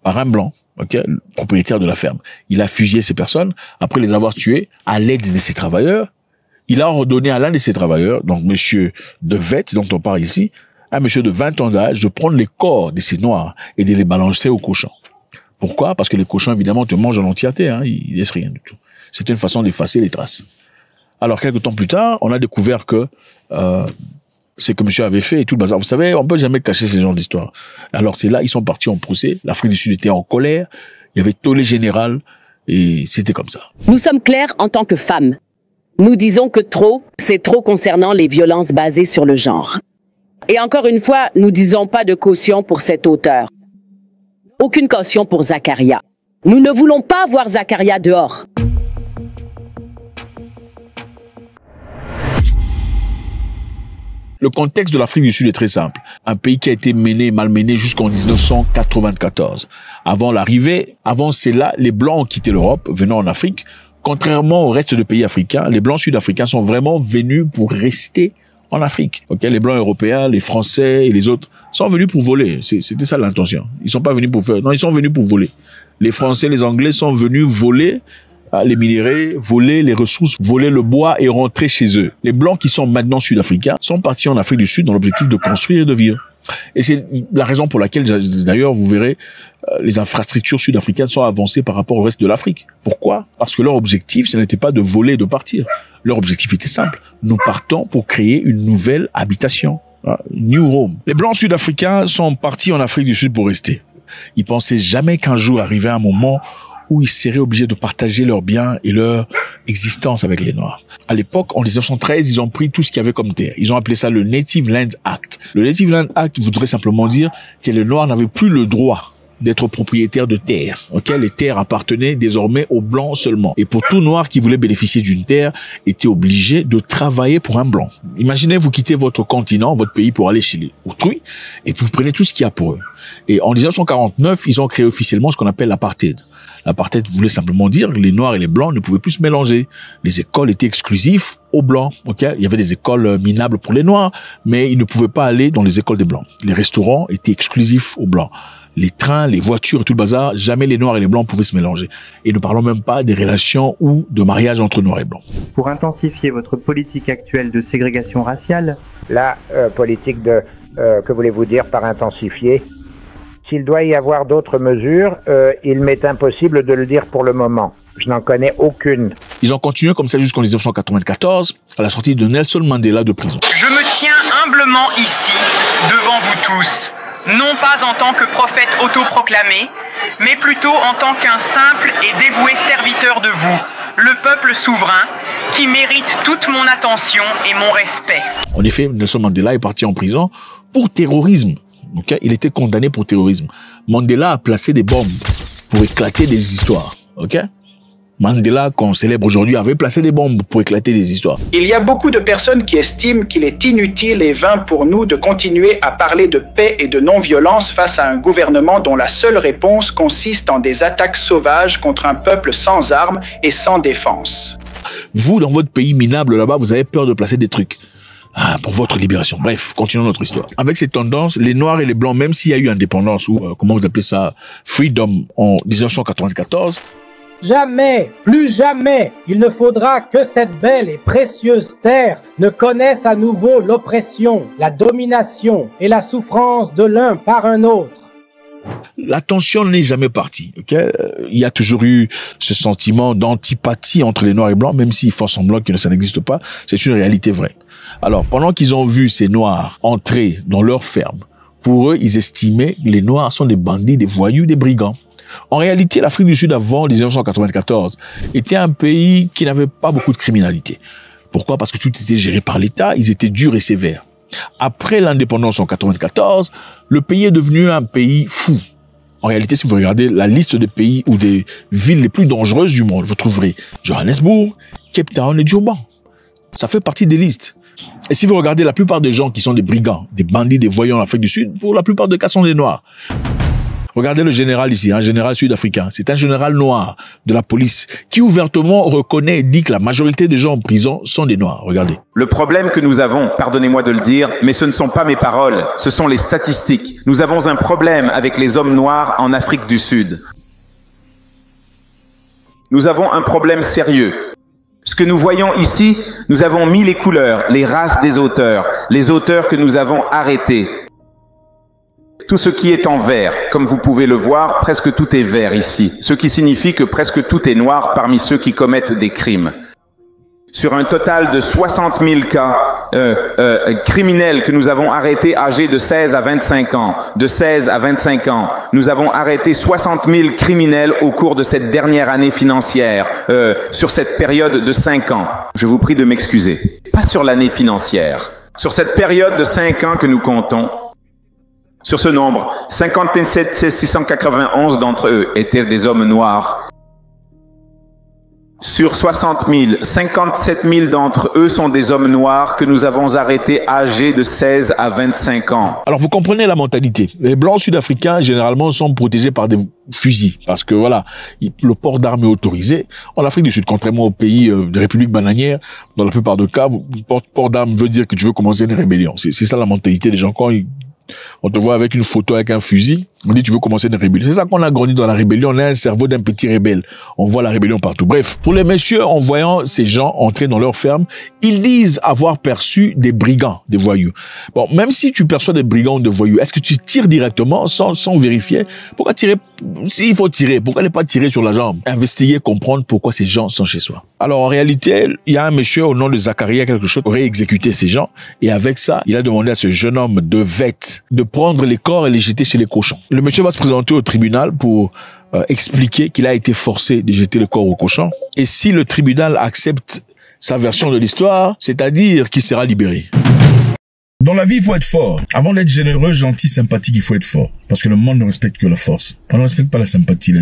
Speaker 3: par un Blanc, ok, le propriétaire de la ferme. Il a fusillé ces personnes après les avoir tués à l'aide de ses travailleurs. Il a ordonné à l'un de ses travailleurs, donc monsieur Devette, dont on parle ici, un monsieur de 20 ans d'âge, de prendre les corps de ces Noirs et de les balancer aux cochons. Pourquoi? Parce que les cochons, évidemment, te mangent en entièreté, hein, ils laissent rien du tout. C'est une façon d'effacer les traces. Alors, quelques temps plus tard, on a découvert que c'est que monsieur avait fait et tout le bazar. Vous savez, on peut jamais cacher ces genres d'histoires. Alors, c'est là, ils sont partis en procès. L'Afrique du Sud était en colère. Il y avait tollé général et c'était comme ça.
Speaker 6: Nous sommes clairs en tant que femmes. Nous disons que trop, c'est trop concernant les violences basées sur le genre. Et encore une fois, nous disons pas de caution pour cet auteur. Aucune caution pour Zakaria. Nous ne voulons pas voir Zakaria dehors.
Speaker 3: Le contexte de l'Afrique du Sud est très simple. Un pays qui a été malmené jusqu'en 1994. Avant cela, les Blancs ont quitté l'Europe, venant en Afrique. Contrairement au reste des pays africains, les Blancs sud-africains sont vraiment venus pour rester en Afrique. Okay? Les Blancs européens, les Français et les autres sont venus pour voler. C'était ça l'intention. Ils sont pas venus pour faire... Non, ils sont venus pour voler. Les Français, les Anglais sont venus voler les minéraux, voler les ressources, voler le bois et rentrer chez eux. Les Blancs qui sont maintenant sud-africains sont partis en Afrique du Sud dans l'objectif de construire et de vivre. Et c'est la raison pour laquelle, d'ailleurs, vous verrez, les infrastructures sud-africaines sont avancées par rapport au reste de l'Afrique. Pourquoi? Parce que leur objectif, ce n'était pas de voler et de partir. Leur objectif était simple. Nous partons pour créer une nouvelle habitation. New home. Les Blancs sud-africains sont partis en Afrique du Sud pour rester. Ils pensaient jamais qu'un jour arriverait un moment où ils seraient obligés de partager leurs biens et leur existence avec les Noirs. À l'époque, en 1913, ils ont pris tout ce qu'il y avait comme terre. Ils ont appelé ça le Native Land Act. Le Native Land Act voudrait simplement dire que les Noirs n'avaient plus le droit d'être propriétaires de terres. Okay? Les terres appartenaient désormais aux Blancs seulement. Et pour tout Noir qui voulait bénéficier d'une terre, était obligé de travailler pour un Blanc. Imaginez, vous quittez votre continent, votre pays pour aller chez autrui, et puis vous prenez tout ce qu'il y a pour eux. Et en 1949, ils ont créé officiellement ce qu'on appelle l'apartheid. L'apartheid voulait simplement dire que les Noirs et les Blancs ne pouvaient plus se mélanger. Les écoles étaient exclusives aux Blancs. Okay? Il y avait des écoles minables pour les Noirs, mais ils ne pouvaient pas aller dans les écoles des Blancs. Les restaurants étaient exclusifs aux Blancs. Les trains, les voitures et tout le bazar, jamais les Noirs et les Blancs pouvaient se mélanger. Et ne parlons même pas des relations ou de mariage entre Noirs et Blancs.
Speaker 7: Pour intensifier votre politique actuelle de ségrégation raciale,
Speaker 8: la politique que voulez-vous dire par intensifier? S'il doit y avoir d'autres mesures, il m'est impossible de le dire pour le moment. Je n'en connais aucune.
Speaker 3: Ils ont continué comme ça jusqu'en 1994, à la sortie de Nelson Mandela de prison.
Speaker 9: Je me tiens humblement ici, devant vous tous, non pas en tant que prophète autoproclamé, mais plutôt en tant qu'un simple et dévoué serviteur de vous, le peuple souverain, qui mérite toute mon attention et mon respect.
Speaker 3: En effet, Nelson Mandela est parti en prison pour terrorisme. Okay? Il était condamné pour terrorisme. Mandela a placé des bombes pour éclater des histoires. Okay? Mandela, qu'on célèbre aujourd'hui, avait placé des bombes pour éclater des histoires.
Speaker 10: Il y a beaucoup de personnes qui estiment qu'il est inutile et vain pour nous de continuer à parler de paix et de non-violence face à un gouvernement dont la seule réponse consiste en des attaques sauvages contre un peuple sans armes et sans défense.
Speaker 3: Vous, dans votre pays minable là-bas, vous avez peur de placer des trucs. pour votre libération. Bref, continuons notre histoire. Avec ces tendances, les Noirs et les Blancs, même s'il y a eu indépendance ou comment vous appelez ça, freedom en 1994,
Speaker 11: jamais, plus jamais, il ne faudra que cette belle et précieuse terre ne connaisse à nouveau l'oppression, la domination et la souffrance de l'un par un autre.
Speaker 3: La tension n'est jamais partie. Okay? Il y a toujours eu ce sentiment d'antipathie entre les Noirs et Blancs, même s'ils font semblant que ça n'existe pas. C'est une réalité vraie. Alors, pendant qu'ils ont vu ces Noirs entrer dans leur ferme, pour eux, ils estimaient que les Noirs sont des bandits, des voyous, des brigands. En réalité, l'Afrique du Sud, avant 1994, était un pays qui n'avait pas beaucoup de criminalité. Pourquoi? Parce que tout était géré par l'État, ils étaient durs et sévères. Après l'indépendance en 1994, le pays est devenu un pays fou. En réalité, si vous regardez la liste des pays ou des villes les plus dangereuses du monde, vous trouverez Johannesburg, Cape Town et Durban. Ça fait partie des listes. Et si vous regardez la plupart des gens qui sont des brigands, des bandits, des voyants en Afrique du Sud, pour la plupart des cas sont des Noirs. Regardez le général ici, un général sud-africain. C'est un général noir de la police qui ouvertement reconnaît et dit que la majorité des gens en prison sont des Noirs. Regardez.
Speaker 12: Le problème que nous avons, pardonnez-moi de le dire, mais ce ne sont pas mes paroles, ce sont les statistiques. Nous avons un problème avec les hommes noirs en Afrique du Sud. Nous avons un problème sérieux. Ce que nous voyons ici, nous avons mis les couleurs, les races des auteurs, les auteurs que nous avons arrêtés. Tout ce qui est en vert, comme vous pouvez le voir, presque tout est vert ici, ce qui signifie que presque tout est noir parmi ceux qui commettent des crimes. Sur un total de 60 000 cas criminels que nous avons arrêtés âgés de 16 à 25 ans, de 16 à 25 ans, nous avons arrêté 60 000 criminels au cours de cette dernière année financière, sur cette période de 5 ans. Je vous prie de m'excuser. Pas sur l'année financière. Sur cette période de 5 ans que nous comptons, sur ce nombre, 57 691 d'entre eux étaient des hommes noirs. Sur 60 000, 57 000 d'entre eux sont des hommes noirs que nous avons arrêtés âgés de 16 à 25 ans.
Speaker 3: Alors vous comprenez la mentalité. Les Blancs sud-africains, généralement, sont protégés par des fusils. Parce que voilà, le port d'armes est autorisé. En Afrique du Sud, contrairement aux pays de République bananière, dans la plupart des cas, port d'armes veut dire que tu veux commencer une rébellion. C'est ça la mentalité des gens. Quand on te voit avec une photo avec un fusil, on dit tu veux commencer une rébellion. C'est ça qu'on a grandi dans la rébellion. On a un cerveau d'un petit rebelle. On voit la rébellion partout. Bref, pour les messieurs, en voyant ces gens entrer dans leur ferme, ils disent avoir perçu des brigands, des voyous. Bon, même si tu perçois des brigands ou des voyous, est-ce que tu tires directement sans vérifier? Pourquoi tirer? S'il faut tirer, pourquoi ne pas tirer sur la jambe? Investiguer, comprendre pourquoi ces gens sont chez soi. Alors en réalité, il y a un monsieur au nom de Zacharia quelque chose qui aurait exécuté ces gens. Et avec ça, il a demandé à ce jeune homme de Vette de prendre les corps et les jeter chez les cochons. Le monsieur va se présenter au tribunal pour expliquer qu'il a été forcé de jeter le corps aux cochons. Et si le tribunal accepte sa version de l'histoire, c'est-à-dire qu'il sera libéré. Dans la vie, il faut être fort. Avant d'être généreux, gentil, sympathique, il faut être fort. Parce que le monde ne respecte que la force. On ne respecte pas la sympathie.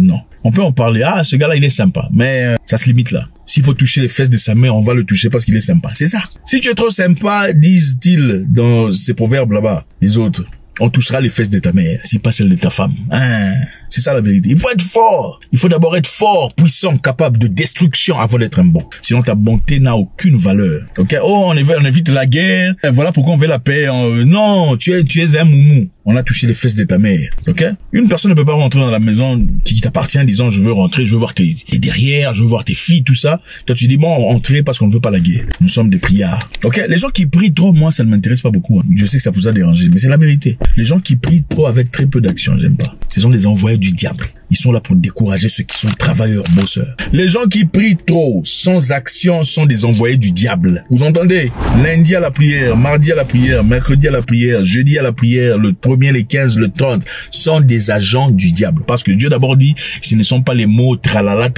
Speaker 3: Non. On peut en parler. Ah, ce gars-là, il est sympa. Mais ça se limite là. S'il faut toucher les fesses de sa mère, on va le toucher parce qu'il est sympa. C'est ça. Si tu es trop sympa, disent-ils dans ces proverbes là-bas, les autres, on touchera les fesses de ta mère, si pas celles de ta femme. C'est ça la vérité. Il faut être fort. Il faut d'abord être fort, puissant, capable de destruction avant d'être un bon. Sinon ta bonté n'a aucune valeur. Ok? Oh, on évite la guerre. Et voilà pourquoi on veut la paix. Non, tu es un moumou. On a touché les fesses de ta mère. Ok? Une personne ne peut pas rentrer dans la maison qui t'appartient en disant je veux rentrer, je veux voir tes derrière, je veux voir tes filles, tout ça. Toi tu dis bon, entrez parce qu'on ne veut pas la guerre. Nous sommes des priards. Ok? Les gens qui prient trop, moi ça ne m'intéresse pas beaucoup. Je sais que ça vous a dérangé, mais c'est la vérité. Les gens qui prient trop avec très peu d'action, j'aime pas. Ce sont des envoyés du diable. Ils sont là pour décourager ceux qui sont travailleurs, bosseurs. Les gens qui prient trop, sans action, sont des envoyés du diable. Vous entendez? Lundi à la prière, mardi à la prière, mercredi à la prière, jeudi à la prière, le 1er, le 15, le 30, sont des agents du diable. Parce que Dieu d'abord dit, ce ne sont pas les mots tralala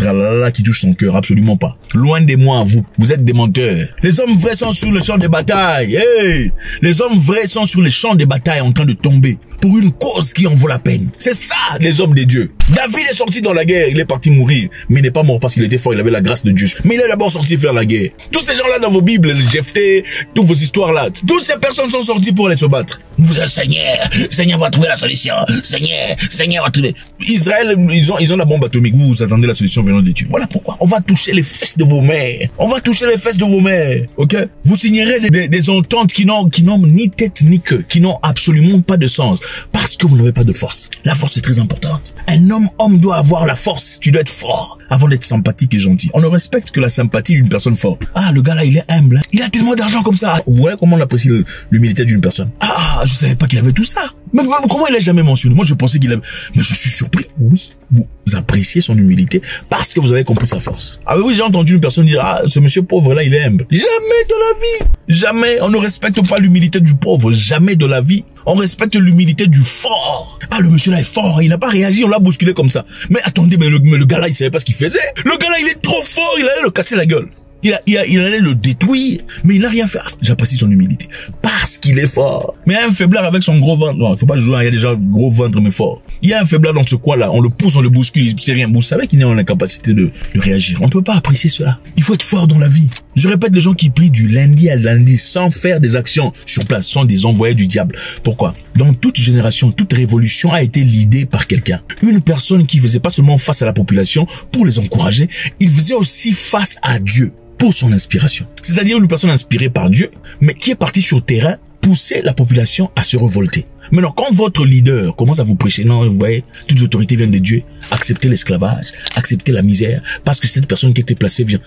Speaker 3: qui touchent son cœur, absolument pas. Loin de moi, vous êtes des menteurs. Les hommes vrais sont sur le champ de bataille. Hey! Les hommes vrais sont sur les champs de bataille en train de tomber pour une cause qui en vaut la peine. C'est ça, les hommes de Dieu. David est sorti dans la guerre, il est parti mourir, mais il n'est pas mort parce qu'il était fort, il avait la grâce de Dieu. Mais il est d'abord sorti faire la guerre. Tous ces gens-là dans vos Bibles, les Jephthé, toutes vos histoires-là, toutes ces personnes sont sorties pour aller se battre. Vous êtes Seigneur va trouver la solution. Seigneur va trouver. Israël, ils ont la bombe atomique. Vous attendez la solution venant de Dieu. Voilà pourquoi. On va toucher les fesses de vos mères. On va toucher les fesses de vos mères. Ok? Vous signerez des ententes qui n'ont ni tête ni queue, qui n'ont absolument pas de sens, parce que vous n'avez pas de force. La force est très importante. Un homme doit avoir la force. Tu dois être fort avant d'être sympathique et gentil. On ne respecte que la sympathie d'une personne forte. Ah, le gars là, il est humble. Il a tellement d'argent comme ça. Vous voyez comment on apprécie l'humilité d'une personne. Ah, je savais pas qu'il avait tout ça. Mais comment il a jamais mentionné? Moi, je pensais qu'il avait... Mais je suis surpris. Oui, vous appréciez son humilité parce que vous avez compris sa force. Ah oui, j'ai entendu une personne dire, ah, ce monsieur pauvre là, il est humble. Jamais de la vie. Jamais. On ne respecte pas l'humilité du pauvre. Jamais de la vie. On respecte l'humilité du fort. Ah, le monsieur là est fort. Il n'a pas réagi. On l'a bousculé comme ça. Mais attendez, mais le gars là, il savait pas ce qu'il faisait. Le gars là, il est trop fort. Il allait le casser la gueule. Il allait le détruire, mais il n'a rien fait. J'apprécie son humilité parce qu'il est fort. Mais il y a un faiblard avec son gros ventre. Non, il faut pas jouer. Il y a déjà gros ventre mais fort. Il y a un faiblard dans ce coin-là. On le pousse, on le bouscule, c'est rien. Vous savez qu'il est en incapacité de réagir. On ne peut pas apprécier cela. Il faut être fort dans la vie. Je répète, les gens qui prient du lundi à lundi sans faire des actions sur place sont des envoyés du diable. Pourquoi? Dans toute génération, toute révolution a été l'idée par quelqu'un. Une personne qui faisait pas seulement face à la population pour les encourager, il faisait aussi face à Dieu pour son inspiration. C'est-à-dire une personne inspirée par Dieu, mais qui est partie sur le terrain, pousser la population à se révolter. Maintenant, quand votre leader commence à vous prêcher, non, vous voyez, toute l'autorité vient de Dieu, acceptez l'esclavage, acceptez la misère, parce que cette personne qui était placée vient,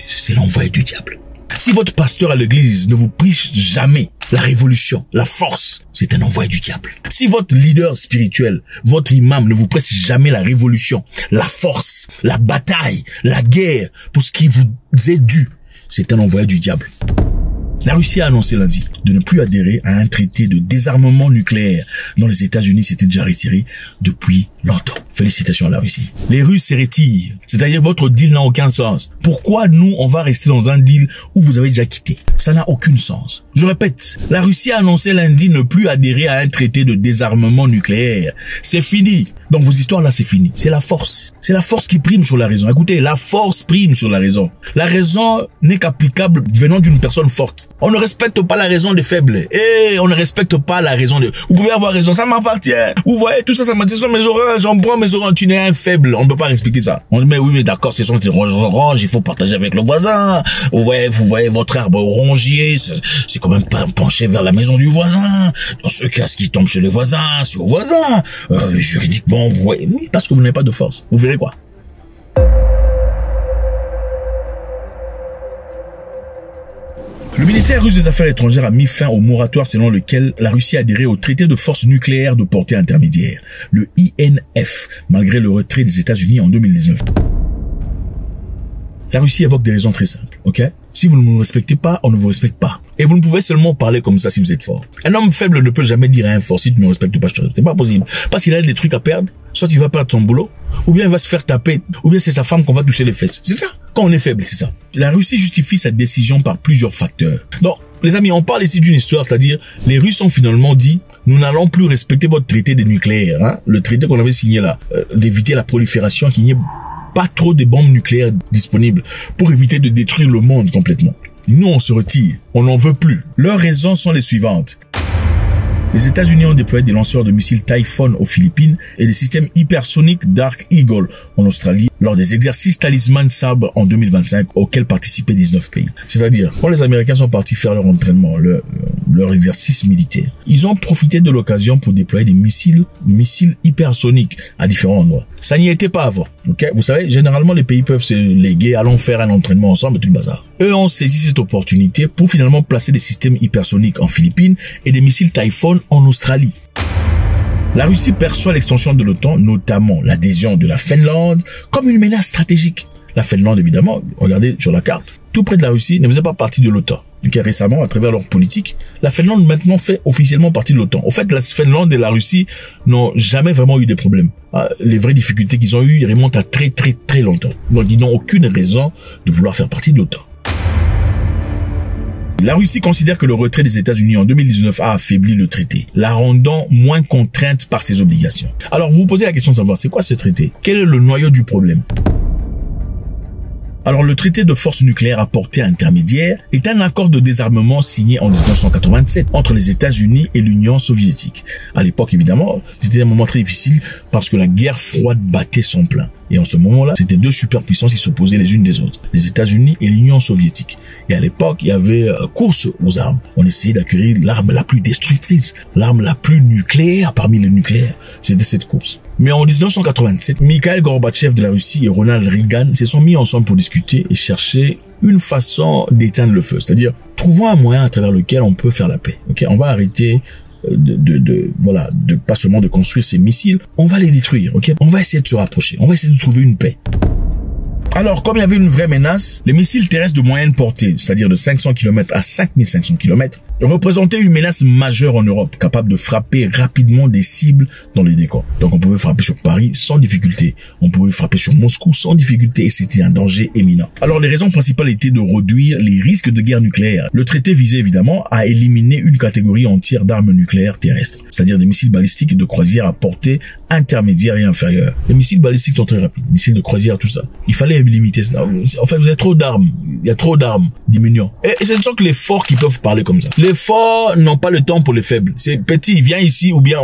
Speaker 3: c'est l'envoyé du diable. Si votre pasteur à l'église ne vous prêche jamais la révolution, la force, c'est un envoyé du diable. Si votre leader spirituel, votre imam ne vous prêche jamais la révolution, la force, la bataille, la guerre, pour ce qui vous est dû, c'est un envoyé du diable. La Russie a annoncé lundi de ne plus adhérer à un traité de désarmement nucléaire dont les États-Unis s'étaient déjà retirés depuis longtemps. Félicitations à la Russie. Les Russes se retirent, c'est-à-dire votre deal n'a aucun sens. Pourquoi nous, on va rester dans un deal où vous avez déjà quitté? Ça n'a aucun sens. Je répète, la Russie a annoncé lundi ne plus adhérer à un traité de désarmement nucléaire. C'est fini. Donc vos histoires là, c'est fini. C'est la force. C'est la force qui prime sur la raison. Écoutez, la force prime sur la raison. La raison n'est qu'applicable venant d'une personne forte. On ne respecte pas la raison des faibles. Et on ne respecte pas la raison de... Vous pouvez avoir raison, ça m'appartient. Vous voyez, tout ça, ça m'appartient. Ce sont mes oranges, j'en prends mes oranges. Tu n'es un faible. On ne peut pas respecter ça. On dit, mais oui, mais d'accord, ce sont des oranges, il faut partager avec le voisin. Vous voyez votre arbre orangier, c'est quand même pas penché vers la maison du voisin. Dans ce cas, ce qui tombe chez le voisin, c'est au voisin. Juridiquement, vous voyez, oui, parce que vous n'avez pas de force. Vous verrez quoi? Le ministère russe des Affaires étrangères a mis fin au moratoire selon lequel la Russie a adhéré au traité de force nucléaire de portée intermédiaire, le INF, malgré le retrait des États-Unis en 2019. La Russie évoque des raisons très simples, ok? Si vous ne nous respectez pas, on ne vous respecte pas. Et vous ne pouvez seulement parler comme ça si vous êtes fort. Un homme faible ne peut jamais dire à un fort, si tu ne me respectes pas, c'est pas possible. Parce qu'il a des trucs à perdre, soit il va perdre son boulot, ou bien il va se faire taper, ou bien c'est sa femme qu'on va toucher les fesses. C'est ça. Quand on est faible, c'est ça. La Russie justifie sa décision par plusieurs facteurs. Donc, les amis, on parle ici d'une histoire, c'est-à-dire, les Russes ont finalement dit, nous n'allons plus respecter votre traité de nucléaire, hein, le traité qu'on avait signé là, d'éviter la prolifération, qu'il n'y ait pas trop de bombes nucléaires disponibles pour éviter de détruire le monde complètement. Nous, on se retire. On n'en veut plus. Leurs raisons sont les suivantes. Les États-Unis ont déployé des lanceurs de missiles Typhoon aux Philippines et des systèmes hypersoniques Dark Eagle en Australie lors des exercices Talisman Sabre en 2025 auxquels participaient 19 pays. C'est-à-dire, quand les Américains sont partis faire leur entraînement, leur exercice militaire, ils ont profité de l'occasion pour déployer des missiles hypersoniques à différents endroits. Ça n'y était pas avant. Okay? Vous savez, généralement, les pays peuvent se léguer, allons faire un entraînement ensemble, tout le bazar. Eux ont saisi cette opportunité pour finalement placer des systèmes hypersoniques en Philippines et des missiles Typhoon en Australie. La Russie perçoit l'extension de l'OTAN, notamment l'adhésion de la Finlande, comme une menace stratégique. La Finlande, évidemment, regardez sur la carte, tout près de la Russie, ne faisait pas partie de l'OTAN. Donc récemment, à travers leur politique, la Finlande maintenant fait officiellement partie de l'OTAN. En fait, la Finlande et la Russie n'ont jamais vraiment eu de problèmes. Les vraies difficultés qu'ils ont eues remontent à très longtemps. Donc ils n'ont aucune raison de vouloir faire partie de l'OTAN. La Russie considère que le retrait des États-Unis en 2019 a affaibli le traité, la rendant moins contrainte par ses obligations. Alors vous vous posez la question de savoir, c'est quoi ce traité? Quel est le noyau du problème? Alors le traité de force nucléaire à portée intermédiaire est un accord de désarmement signé en 1987 entre les États-Unis et l'Union soviétique. À l'époque, évidemment, c'était un moment très difficile parce que la guerre froide battait son plein. Et en ce moment-là, c'était deux superpuissances qui s'opposaient les unes des autres, les États-Unis et l'Union soviétique. Et à l'époque, il y avait course aux armes. On essayait d'acquérir l'arme la plus destructrice, l'arme la plus nucléaire parmi les nucléaires. C'était cette course. Mais en 1987, Mikhail Gorbatchev de la Russie et Ronald Reagan se sont mis ensemble pour discuter et chercher une façon d'éteindre le feu. C'est-à-dire, trouvons un moyen à travers lequel on peut faire la paix. Ok, on va arrêter de pas seulement de construire ces missiles, on va les détruire, ok? On va essayer de se rapprocher, on va essayer de trouver une paix. Alors, comme il y avait une vraie menace, les missiles terrestres de moyenne portée, c'est-à-dire de 500 km à 5500 km, représentaient une menace majeure en Europe, capable de frapper rapidement des cibles dans les décors. Donc, on pouvait frapper sur Paris sans difficulté. On pouvait frapper sur Moscou sans difficulté et c'était un danger éminent. Alors, les raisons principales étaient de réduire les risques de guerre nucléaire. Le traité visait évidemment à éliminer une catégorie entière d'armes nucléaires terrestres, c'est-à-dire des missiles balistiques de croisière à portée intermédiaire et inférieure. Les missiles balistiques sont très rapides, missiles de croisière, tout ça. Il fallait limiter ça. En fait, vous avez trop d'armes. Il y a trop d'armes. Diminuons. Et ce ne sont que les forts qui peuvent parler comme ça. Les forts n'ont pas le temps pour les faibles. C'est petit, viens ici ou bien.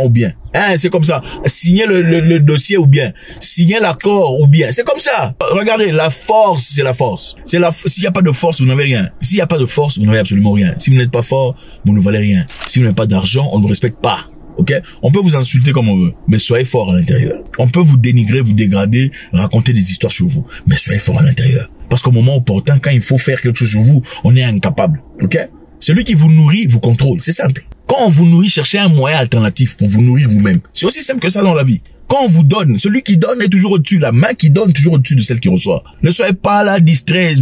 Speaker 3: Hein, c'est comme ça. Signez le dossier ou bien. Signez l'accord ou bien. C'est comme ça. Regardez, la force, c'est la force. S'il n'y a pas de force, vous n'avez rien. S'il n'y a pas de force, vous n'avez absolument rien. Si vous n'êtes pas fort, vous ne valez rien. Si vous n'avez pas d'argent, on ne vous respecte pas. Ok, on peut vous insulter comme on veut, mais soyez fort à l'intérieur. On peut vous dénigrer, vous dégrader, raconter des histoires sur vous, mais soyez fort à l'intérieur. Parce qu'au moment opportun, quand il faut faire quelque chose sur vous, on est incapable. Ok, celui qui vous nourrit vous contrôle, c'est simple. Quand on vous nourrit, cherchez un moyen alternatif pour vous nourrir vous-même. C'est aussi simple que ça dans la vie. Quand on vous donne, celui qui donne est toujours au-dessus. La main qui donne est toujours au-dessus de celle qui reçoit. Ne soyez pas là distrait.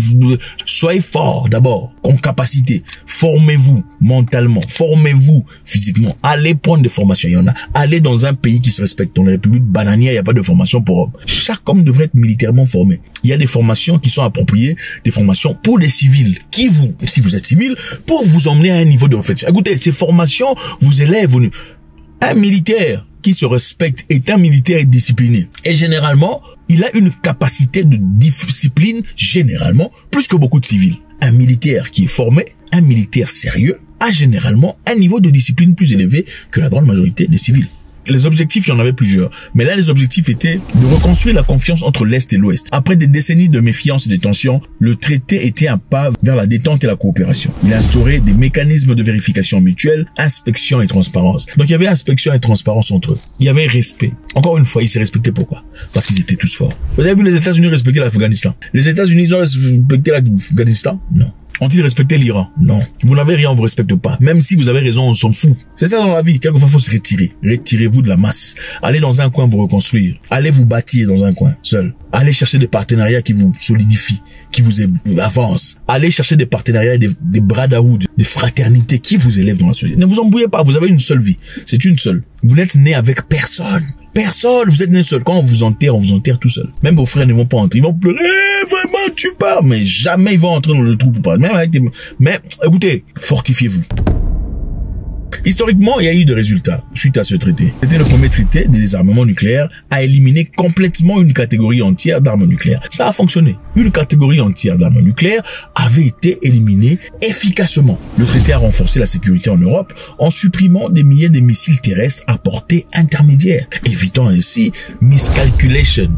Speaker 3: Soyez fort d'abord, en capacité. Formez-vous mentalement. Formez-vous physiquement. Allez prendre des formations. Il y en a. Allez dans un pays qui se respecte. Dans la République bananière, il n'y a pas de formation pour hommes. Chaque homme devrait être militairement formé. Il y a des formations qui sont appropriées, des formations pour les civils. Si vous êtes civil, pour vous emmener à un niveau de réflexion. Écoutez, ces formations vous élèvent. Un militaire qui se respecte est un militaire discipliné. Et généralement, il a une capacité de discipline, généralement, plus que beaucoup de civils. Un militaire qui est formé, un militaire sérieux, a généralement un niveau de discipline plus élevé que la grande majorité des civils. Les objectifs, il y en avait plusieurs. Mais là, les objectifs étaient de reconstruire la confiance entre l'Est et l'Ouest. Après des décennies de méfiance et de tensions, le traité était un pas vers la détente et la coopération. Il a instauré des mécanismes de vérification mutuelle, inspection et transparence. Donc, il y avait inspection et transparence entre eux. Il y avait respect. Encore une fois, ils se respectaient pourquoi? Parce qu'ils étaient tous forts. Vous avez vu les États-Unis respecter l'Afghanistan? Les États-Unis ont respecté l'Afghanistan? Non. Ont-ils respecté l'Iran? Non. Vous n'avez rien, on vous respecte pas. Même si vous avez raison, on s'en fout. C'est ça dans la vie. Quelquefois, il faut se retirer. Retirez-vous de la masse. Allez dans un coin vous reconstruire. Allez vous bâtir dans un coin, seul. Allez chercher des partenariats qui vous solidifient, qui vous avancent. Allez chercher des partenariats, des bras-d'arroute, des fraternités qui vous élèvent dans la société. Ne vous embrouillez pas, vous avez une seule vie. C'est une seule. Vous n'êtes né avec personne. Personne, vous êtes né seul. Quand on vous enterre tout seul. Même vos frères ne vont pas entrer. Ils vont pleurer, vraiment, tu pars. Mais jamais ils vont entrer dans le trou pour pas. Mais écoutez, fortifiez-vous. Historiquement, il y a eu des résultats suite à ce traité. C'était le premier traité de désarmement nucléaire à éliminer complètement une catégorie entière d'armes nucléaires. Ça a fonctionné. Une catégorie entière d'armes nucléaires avait été éliminée efficacement. Le traité a renforcé la sécurité en Europe en supprimant des milliers de missiles terrestres à portée intermédiaire, évitant ainsi miscalculation.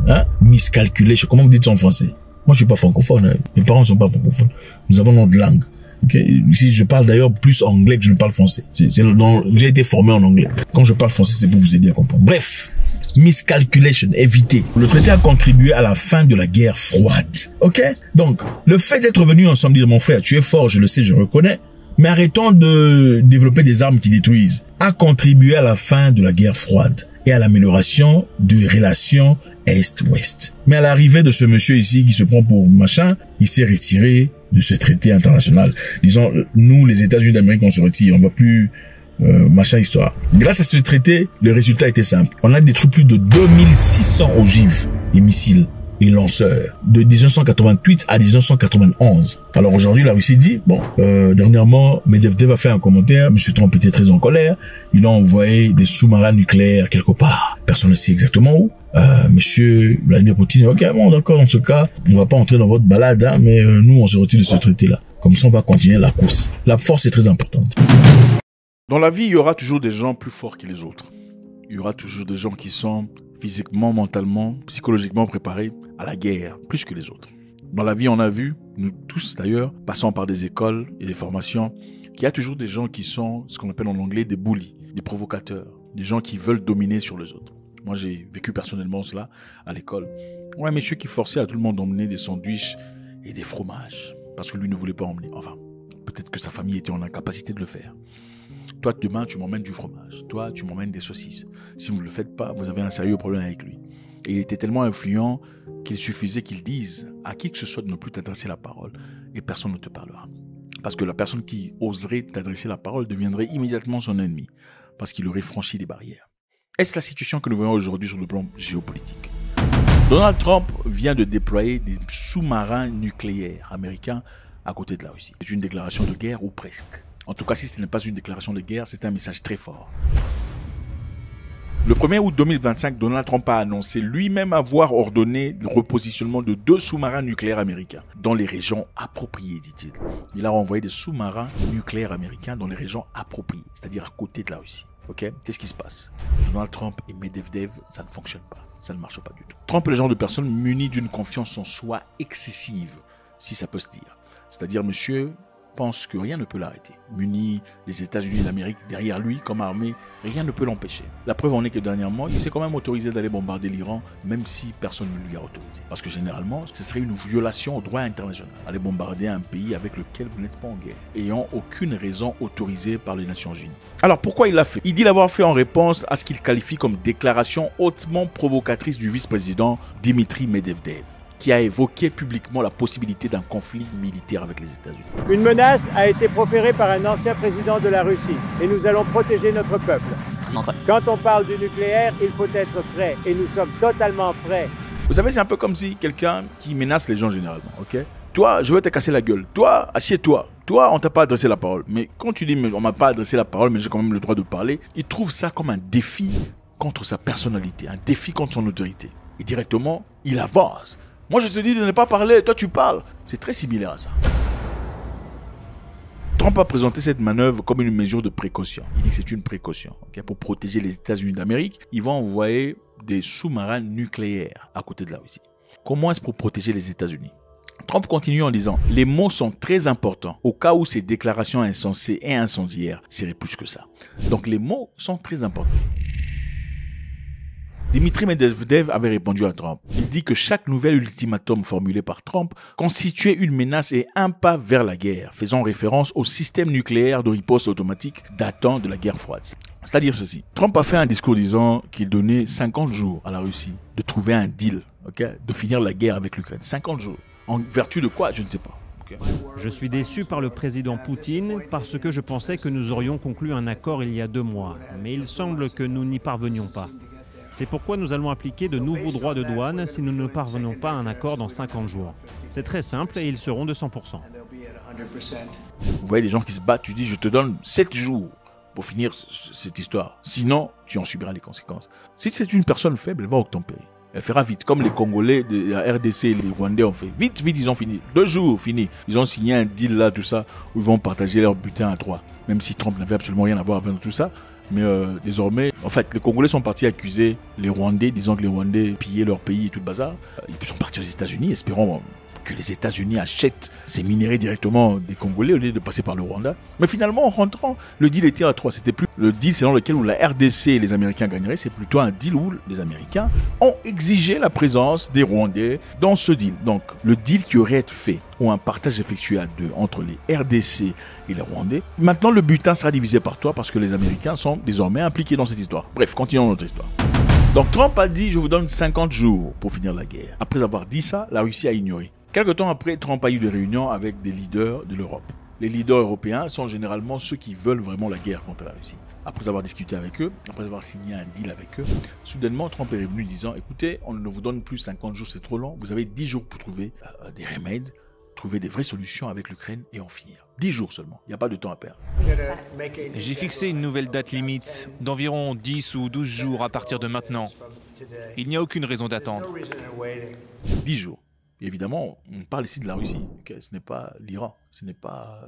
Speaker 3: Miscalculation, comment vous dites ça en français? Moi, je suis pas francophone. Mes parents ne sont pas francophones. Nous avons notre langue. Okay. Ici, je parle d'ailleurs plus anglais que je ne parle français. J'ai été formé en anglais. Quand je parle français, c'est pour vous aider à comprendre. Bref, miscalculation, éviter. Le traité a contribué à la fin de la guerre froide. Ok? Donc, le fait d'être venu ensemble dire, mon frère, tu es fort, je le sais, je reconnais, mais arrêtons de développer des armes qui détruisent, a contribué à la fin de la guerre froide et à l'amélioration des relations Est-Ouest. Mais à l'arrivée de ce monsieur ici qui se prend pour machin, il s'est retiré de ce traité international. Disons, nous, les États-Unis d'Amérique, on se retire, on va plus machin histoire. Grâce à ce traité, le résultat était simple. On a détruit plus de 2600 ogives et missiles et lanceur de 1988 à 1991. Alors aujourd'hui, la Russie dit, bon, dernièrement, Medvedev a fait un commentaire, M. Trump était très en colère, il a envoyé des sous-marins nucléaires quelque part. Personne ne sait exactement où. Monsieur Vladimir Poutine, ok, bon, d'accord, dans ce cas, on va pas entrer dans votre balade, hein, mais nous, on se retire de ce traité-là. Comme ça, on va continuer la course. La force est très importante. Dans la vie, il y aura toujours des gens plus forts que les autres. Il y aura toujours des gens qui sont physiquement, mentalement, psychologiquement préparés à la guerre, plus que les autres. Dans la vie, on a vu, nous tous d'ailleurs, passant par des écoles et des formations, qu'il y a toujours des gens qui sont ce qu'on appelle en anglais des bullies, des provocateurs, des gens qui veulent dominer sur les autres. Moi, j'ai vécu personnellement cela à l'école. Ouais, monsieur qui forçait à tout le monde d'emmener des sandwichs et des fromages, parce que lui ne voulait pas emmener. Enfin, peut-être que sa famille était en incapacité de le faire. Toi, demain, tu m'emmènes du fromage. Toi, tu m'emmènes des saucisses. Si vous ne le faites pas, vous avez un sérieux problème avec lui. Et il était tellement influent qu'il suffisait qu'il dise à qui que ce soit de ne plus t'adresser la parole et personne ne te parlera. Parce que la personne qui oserait t'adresser la parole deviendrait immédiatement son ennemi parce qu'il aurait franchi les barrières. Est-ce la situation que nous voyons aujourd'hui sur le plan géopolitique? Donald Trump vient de déployer des sous-marins nucléaires américains à côté de la Russie. C'est une déclaration de guerre ou presque. En tout cas, si ce n'est pas une déclaration de guerre, c'est un message très fort. Le 1er août 2025, Donald Trump a annoncé lui-même avoir ordonné le repositionnement de 2 sous-marins nucléaires américains dans les régions appropriées, dit-il. Il a renvoyé des sous-marins nucléaires américains dans les régions appropriées, c'est-à-dire à côté de la Russie. Ok? Qu'est-ce qui se passe? Donald Trump et Medvedev, ça ne fonctionne pas. Ça ne marche pas du tout. Trump est le genre de personne munie d'une confiance en soi excessive, si ça peut se dire. C'est-à-dire, monsieur pense que rien ne peut l'arrêter. Muni les États-Unis d'Amérique derrière lui comme armée, rien ne peut l'empêcher. La preuve en est que dernièrement, il s'est quand même autorisé d'aller bombarder l'Iran, même si personne ne lui a autorisé. Parce que généralement, ce serait une violation au droit international. Aller bombarder un pays avec lequel vous n'êtes pas en guerre, ayant aucune raison autorisée par les Nations Unies. Alors pourquoi il l'a fait? Il dit l'avoir fait en réponse à ce qu'il qualifie comme déclaration hautement provocatrice du vice-président Dimitri Medvedev, qui a évoqué publiquement la possibilité d'un conflit militaire avec les États-Unis.
Speaker 13: Une menace a été proférée par un ancien président de la Russie et nous allons protéger notre peuple. Quand on parle du nucléaire, il faut être prêt et nous sommes totalement prêts.
Speaker 3: Vous savez, c'est un peu comme si quelqu'un qui menace les gens généralement, ok? Toi, je vais te casser la gueule. Toi, assieds-toi. Toi, on t'a pas adressé la parole. Mais quand tu dis, mais on m'a pas adressé la parole, mais j'ai quand même le droit de parler, il trouve ça comme un défi contre sa personnalité, un défi contre son autorité. Et directement, il avance. Moi, je te dis de ne pas parler, toi tu parles. C'est très similaire à ça. Trump a présenté cette manœuvre comme une mesure de précaution. Il dit que c'est une précaution. Okay? Pour protéger les États-Unis d'Amérique, ils vont envoyer des sous-marins nucléaires à côté de la Russie. Comment est-ce pour protéger les États-Unis? Trump continue en disant « Les mots sont très importants au cas où ces déclarations insensées et incendiaires seraient plus que ça. » Donc les mots sont très importants. Dimitri Medvedev avait répondu à Trump. Il dit que chaque nouvel ultimatum formulé par Trump constituait une menace et un pas vers la guerre, faisant référence au système nucléaire de riposte automatique datant de la guerre froide. C'est-à-dire ceci. Trump a fait un discours disant qu'il donnait 50 jours à la Russie de trouver un deal, de finir la guerre avec l'Ukraine. 50 jours. En vertu de quoi? Je ne sais pas.
Speaker 14: Je suis déçu par le président Poutine parce que je pensais que nous aurions conclu un accord il y a 2 mois. Mais il semble que nous n'y parvenions pas. C'est pourquoi nous allons appliquer de nouveaux droits de douane si nous ne parvenons pas à un accord dans 50 jours. C'est très simple et ils seront de 100%.
Speaker 3: Vous voyez des gens qui se battent, tu dis je te donne 7 jours pour finir cette histoire. Sinon, tu en subiras les conséquences. Si c'est une personne faible, elle va obtempérer. Elle fera vite, comme les Congolais de la RDC et les Rwandais ont fait. Vite, vite, ils ont fini. 2 jours, fini. Ils ont signé un deal là, tout ça, où ils vont partager leur butin à 3. Même si Trump n'avait absolument rien à voir avec tout ça. Mais désormais, en fait, les Congolais sont partis accuser les Rwandais, disant que les Rwandais pillaient leur pays et tout le bazar. Ils sont partis aux États-Unis, espérant que les États-Unis achètent ces minéraux directement des Congolais au lieu de passer par le Rwanda. Mais finalement, en rentrant, le deal était à 3. C'était plus le deal selon lequel où la RDC et les Américains gagneraient. C'est plutôt un deal où les Américains ont exigé la présence des Rwandais dans ce deal. Donc, le deal qui aurait été fait ou un partage effectué à 2 entre les RDC et les Rwandais. Maintenant, le butin sera divisé par 3 parce que les Américains sont désormais impliqués dans cette histoire. Bref, continuons notre histoire. Donc, Trump a dit « Je vous donne 50 jours pour finir la guerre ». Après avoir dit ça, la Russie a ignoré. Quelque temps après, Trump a eu des réunions avec des leaders de l'Europe. Les leaders européens sont généralement ceux qui veulent vraiment la guerre contre la Russie. Après avoir discuté avec eux, après avoir signé un deal avec eux, soudainement Trump est revenu disant « Écoutez, on ne vous donne plus 50 jours, c'est trop long. Vous avez 10 jours pour trouver des remèdes, trouver des vraies solutions avec l'Ukraine et en finir. 10 jours seulement, il n'y a pas de temps à perdre. »
Speaker 15: J'ai fixé une nouvelle date limite d'environ 10 ou 12 jours à partir de maintenant. Il n'y a aucune raison d'attendre.
Speaker 3: 10 jours. Et évidemment, on parle ici de la Russie. Okay, ce n'est pas l'Iran, ce n'est pas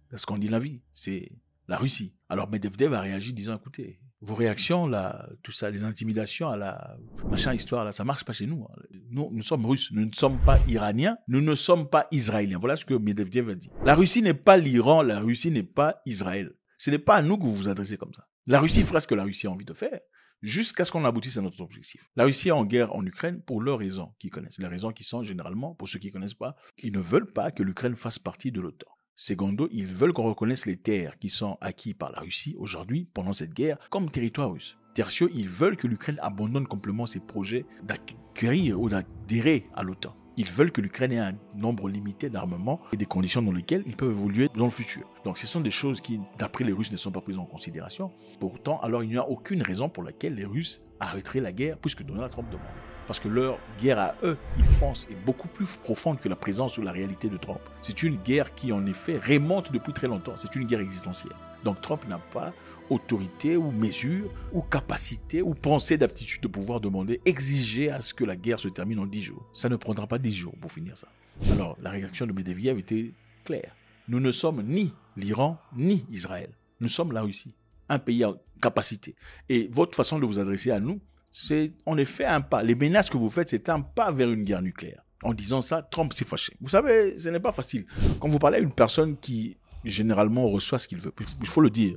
Speaker 3: la Scandinavie, c'est la Russie. Alors Medvedev a réagi disant, écoutez, vos réactions, là, tout ça, les intimidations, à la machin histoire, là, ça marche pas chez nous. Nous sommes Russes, nous ne sommes pas Iraniens, nous ne sommes pas Israéliens. Voilà ce que Medvedev a dit. La Russie n'est pas l'Iran, la Russie n'est pas Israël. Ce n'est pas à nous que vous vous adressez comme ça. La Russie fera ce que la Russie a envie de faire, jusqu'à ce qu'on aboutisse à notre objectif. La Russie est en guerre en Ukraine pour leurs raisons qu'ils connaissent. Les raisons qui sont généralement, pour ceux qui ne connaissent pas, ils ne veulent pas que l'Ukraine fasse partie de l'OTAN. Secondo, ils veulent qu'on reconnaisse les terres qui sont acquises par la Russie aujourd'hui, pendant cette guerre, comme territoire russe. Tertio, ils veulent que l'Ukraine abandonne complètement ses projets d'acquérir ou d'adhérer à l'OTAN. Ils veulent que l'Ukraine ait un nombre limité d'armements et des conditions dans lesquelles ils peuvent évoluer dans le futur. Donc ce sont des choses qui, d'après les Russes, ne sont pas prises en considération. Pourtant, alors il n'y a aucune raison pour laquelle les Russes arrêteraient la guerre, puisque Donald Trump demande. Parce que leur guerre à eux, ils pensent, est beaucoup plus profonde que la présence ou la réalité de Trump. C'est une guerre qui, en effet, remonte depuis très longtemps. C'est une guerre existentielle. Donc Trump n'a pas autorité ou mesure ou capacité ou pensée d'aptitude de pouvoir demander, exiger à ce que la guerre se termine en 10 jours. Ça ne prendra pas 10 jours pour finir ça. Alors, la réaction de Medvedev était claire. Nous ne sommes ni l'Iran, ni Israël. Nous sommes la Russie, un pays en capacité. Et votre façon de vous adresser à nous, c'est en effet un pas. Les menaces que vous faites, c'est un pas vers une guerre nucléaire. En disant ça, Trump s'est fâché. Vous savez, ce n'est pas facile. Quand vous parlez à une personne qui généralement reçoit ce qu'il veut, il faut le dire,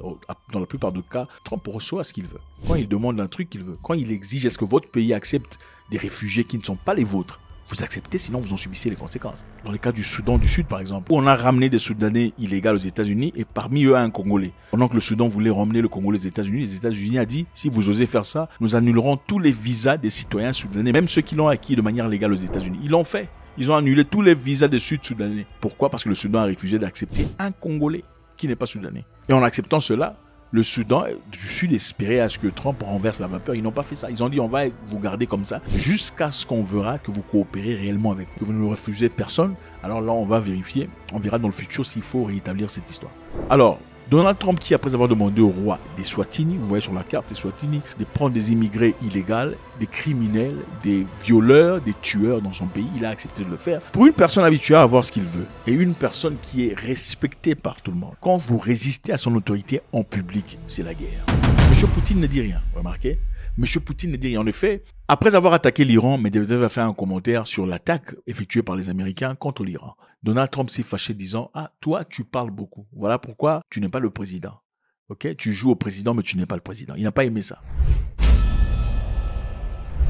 Speaker 3: dans la plupart des cas, Trump reçoit ce qu'il veut. Quand il demande un truc qu'il veut, quand il exige, est-ce que votre pays accepte des réfugiés qui ne sont pas les vôtres? Vous acceptez, sinon vous en subissez les conséquences. Dans le cas du Soudan du Sud, par exemple, où on a ramené des Soudanais illégaux aux États-Unis et parmi eux un Congolais. Pendant que le Soudan voulait ramener le Congolais aux États-Unis, les États-Unis ont dit, si vous osez faire ça, nous annulerons tous les visas des citoyens soudanais, même ceux qui l'ont acquis de manière légale aux États-Unis. Ils l'ont fait. Ils ont annulé tous les visas des Sud-Soudanais. Pourquoi? Parce que le Soudan a refusé d'accepter un Congolais qui n'est pas Soudanais. Et en acceptant cela, le Soudan du Sud espérait à ce que Trump renverse la vapeur. Ils n'ont pas fait ça. Ils ont dit on va vous garder comme ça jusqu'à ce qu'on verra que vous coopérez réellement avec nous. Que vous ne refusez personne. Alors là, on va vérifier. On verra dans le futur s'il faut rétablir cette histoire. Alors, Donald Trump qui, après avoir demandé au roi des Swatini, vous voyez sur la carte, des Swatini, de prendre des immigrés illégaux, des criminels, des violeurs, des tueurs dans son pays, il a accepté de le faire. Pour une personne habituée à avoir ce qu'il veut et une personne qui est respectée par tout le monde, quand vous résistez à son autorité en public, c'est la guerre. Monsieur Poutine ne dit rien, remarquez. Monsieur Poutine ne dit rien. En effet, après avoir attaqué l'Iran, Medvedev a fait un commentaire sur l'attaque effectuée par les Américains contre l'Iran. Donald Trump s'est fâché disant « Ah, toi, tu parles beaucoup. Voilà pourquoi tu n'es pas le président. Ok, tu joues au président, mais tu n'es pas le président. » Il n'a pas aimé ça.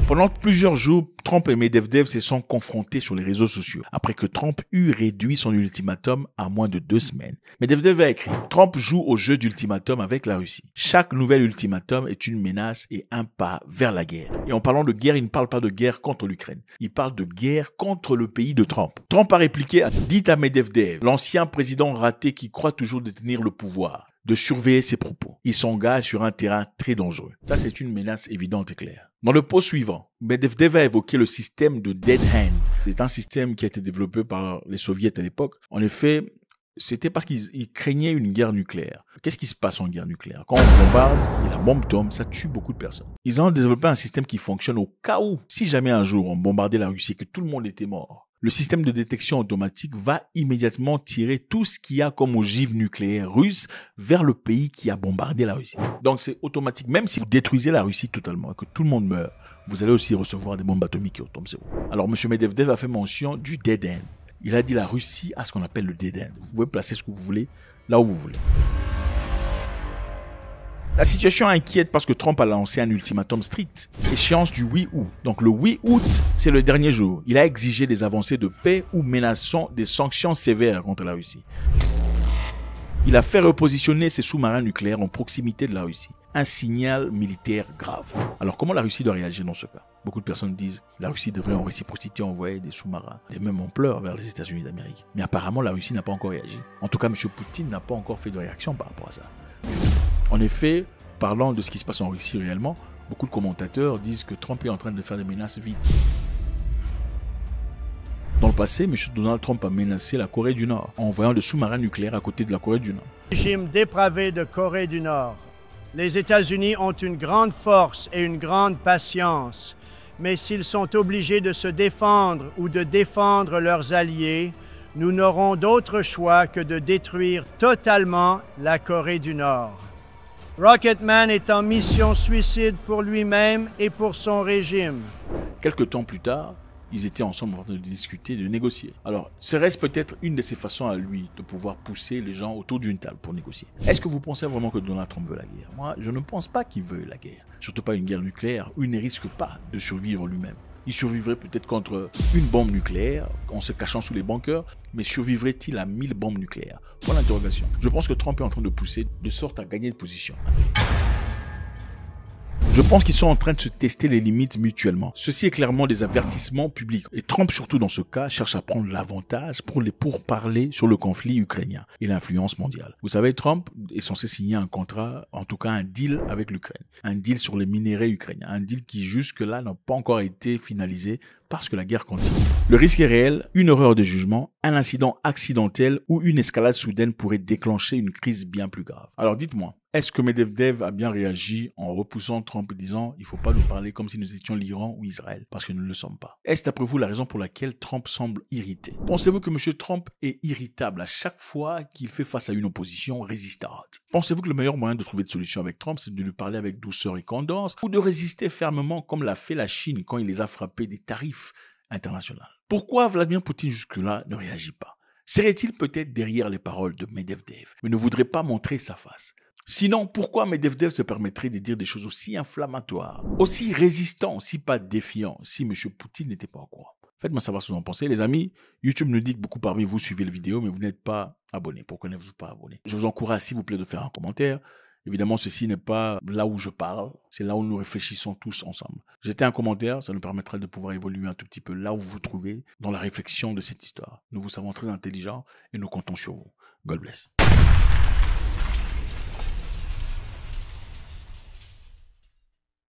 Speaker 3: Pendant plusieurs jours, Trump et Medvedev se sont confrontés sur les réseaux sociaux après que Trump eut réduit son ultimatum à moins de 2 semaines. Medvedev a écrit « Trump joue au jeu d'ultimatum avec la Russie. Chaque nouvel ultimatum est une menace et un pas vers la guerre. » Et en parlant de guerre, il ne parle pas de guerre contre l'Ukraine. Il parle de guerre contre le pays de Trump. Trump a répliqué « Dites à Medvedev, l'ancien président raté qui croit toujours détenir le pouvoir, de surveiller ses propos. Il s'engage sur un terrain très dangereux. » Ça, c'est une menace évidente et claire. Dans le post suivant, Medvedev a évoqué le système de Dead Hand. C'est un système qui a été développé par les soviets à l'époque. En effet, c'était parce qu'ils craignaient une guerre nucléaire. Qu'est-ce qui se passe en guerre nucléaire? Quand on bombarde et la bombe tombe, ça tue beaucoup de personnes. Ils ont développé un système qui fonctionne au cas où, si jamais un jour on bombardait la Russie et que tout le monde était mort, le système de détection automatique va immédiatement tirer tout ce qu'il y a comme ogive nucléaire russe vers le pays qui a bombardé la Russie. Donc c'est automatique. Même si vous détruisez la Russie totalement et que tout le monde meurt, vous allez aussi recevoir des bombes atomiques qui retombent sur vous. Alors M. Medvedev a fait mention du dead end. Il a dit la Russie a ce qu'on appelle le dead end. Vous pouvez placer ce que vous voulez là où vous voulez. La situation inquiète parce que Trump a lancé un ultimatum strict. Échéance du 8 août. Donc le 8 août, c'est le dernier jour. Il a exigé des avancées de paix ou menaçant des sanctions sévères contre la Russie. Il a fait repositionner ses sous-marins nucléaires en proximité de la Russie. Un signal militaire grave. Alors comment la Russie doit réagir dans ce cas? Beaucoup de personnes disent que la Russie devrait en réciprocité envoyer des sous-marins des mêmes ampleurs vers les États-Unis d'Amérique. Mais apparemment, la Russie n'a pas encore réagi. En tout cas, M. Poutine n'a pas encore fait de réaction par rapport à ça. En effet, parlant de ce qui se passe en Russie réellement, beaucoup de commentateurs disent que Trump est en train de faire des menaces vides. Dans le passé, M. Donald Trump a menacé la Corée du Nord en envoyant des sous-marins nucléaires à côté de la Corée du Nord.
Speaker 13: Régime dépravé de Corée du Nord. Les États-Unis ont une grande force et une grande patience, mais s'ils sont obligés de se défendre ou de défendre leurs alliés, nous n'aurons d'autre choix que de détruire totalement la Corée du Nord. Rocketman est en mission suicide pour lui-même et pour son régime.
Speaker 3: Quelque temps plus tard, ils étaient ensemble en train de discuter, de négocier. Alors, serait-ce peut-être une de ses façons à lui de pouvoir pousser les gens autour d'une table pour négocier? Est-ce que vous pensez vraiment que Donald Trump veut la guerre? Moi, je ne pense pas qu'il veut la guerre. Surtout pas une guerre nucléaire où il ne risque pas de survivre lui-même. Il survivrait peut-être contre une bombe nucléaire en se cachant sous les bunkers, mais survivrait-il à 1000 bombes nucléaires? Point d'interrogation. Je pense que Trump est en train de pousser de sorte à gagner de position. Je pense qu'ils sont en train de se tester les limites mutuellement. Ceci est clairement des avertissements publics. Et Trump, surtout dans ce cas, cherche à prendre l'avantage pour les pourparlers sur le conflit ukrainien et l'influence mondiale. Vous savez, Trump est censé signer un contrat, en tout cas un deal avec l'Ukraine. Un deal sur les minéraux ukrainiens. Un deal qui jusque-là n'a pas encore été finalisé parce que la guerre continue. Le risque est réel, une erreur de jugement, un incident accidentel ou une escalade soudaine pourrait déclencher une crise bien plus grave. Alors dites-moi, est-ce que Medvedev a bien réagi en repoussant Trump et disant « il ne faut pas nous parler comme si nous étions l'Iran ou Israël, parce que nous ne le sommes pas ». Est-ce d'après vous la raison pour laquelle Trump semble irrité? Pensez-vous que M. Trump est irritable à chaque fois qu'il fait face à une opposition résistante? Pensez-vous que le meilleur moyen de trouver de solution avec Trump, c'est de lui parler avec douceur et candance, ou de résister fermement comme l'a fait la Chine quand il les a frappés des tarifs internationaux? Pourquoi Vladimir Poutine jusque-là ne réagit pas? Serait-il peut-être derrière les paroles de Medvedev, mais ne voudrait pas montrer sa face? Sinon, pourquoi Medvedev se permettrait de dire des choses aussi inflammatoires, aussi résistantes, aussi pas défiantes, si M. Poutine n'était pas au courant? Faites-moi savoir ce que vous en pensez. Les amis, YouTube nous dit que beaucoup parmi vous suivez la vidéo, mais vous n'êtes pas abonnés. Pourquoi n'êtes-vous pas abonnés? Je vous encourage, s'il vous plaît, de faire un commentaire. Évidemment, ceci n'est pas là où je parle, c'est là où nous réfléchissons tous ensemble. Jetez un commentaire, ça nous permettra de pouvoir évoluer un tout petit peu là où vous vous trouvez dans la réflexion de cette histoire. Nous vous savons très intelligents et nous comptons sur vous. God bless.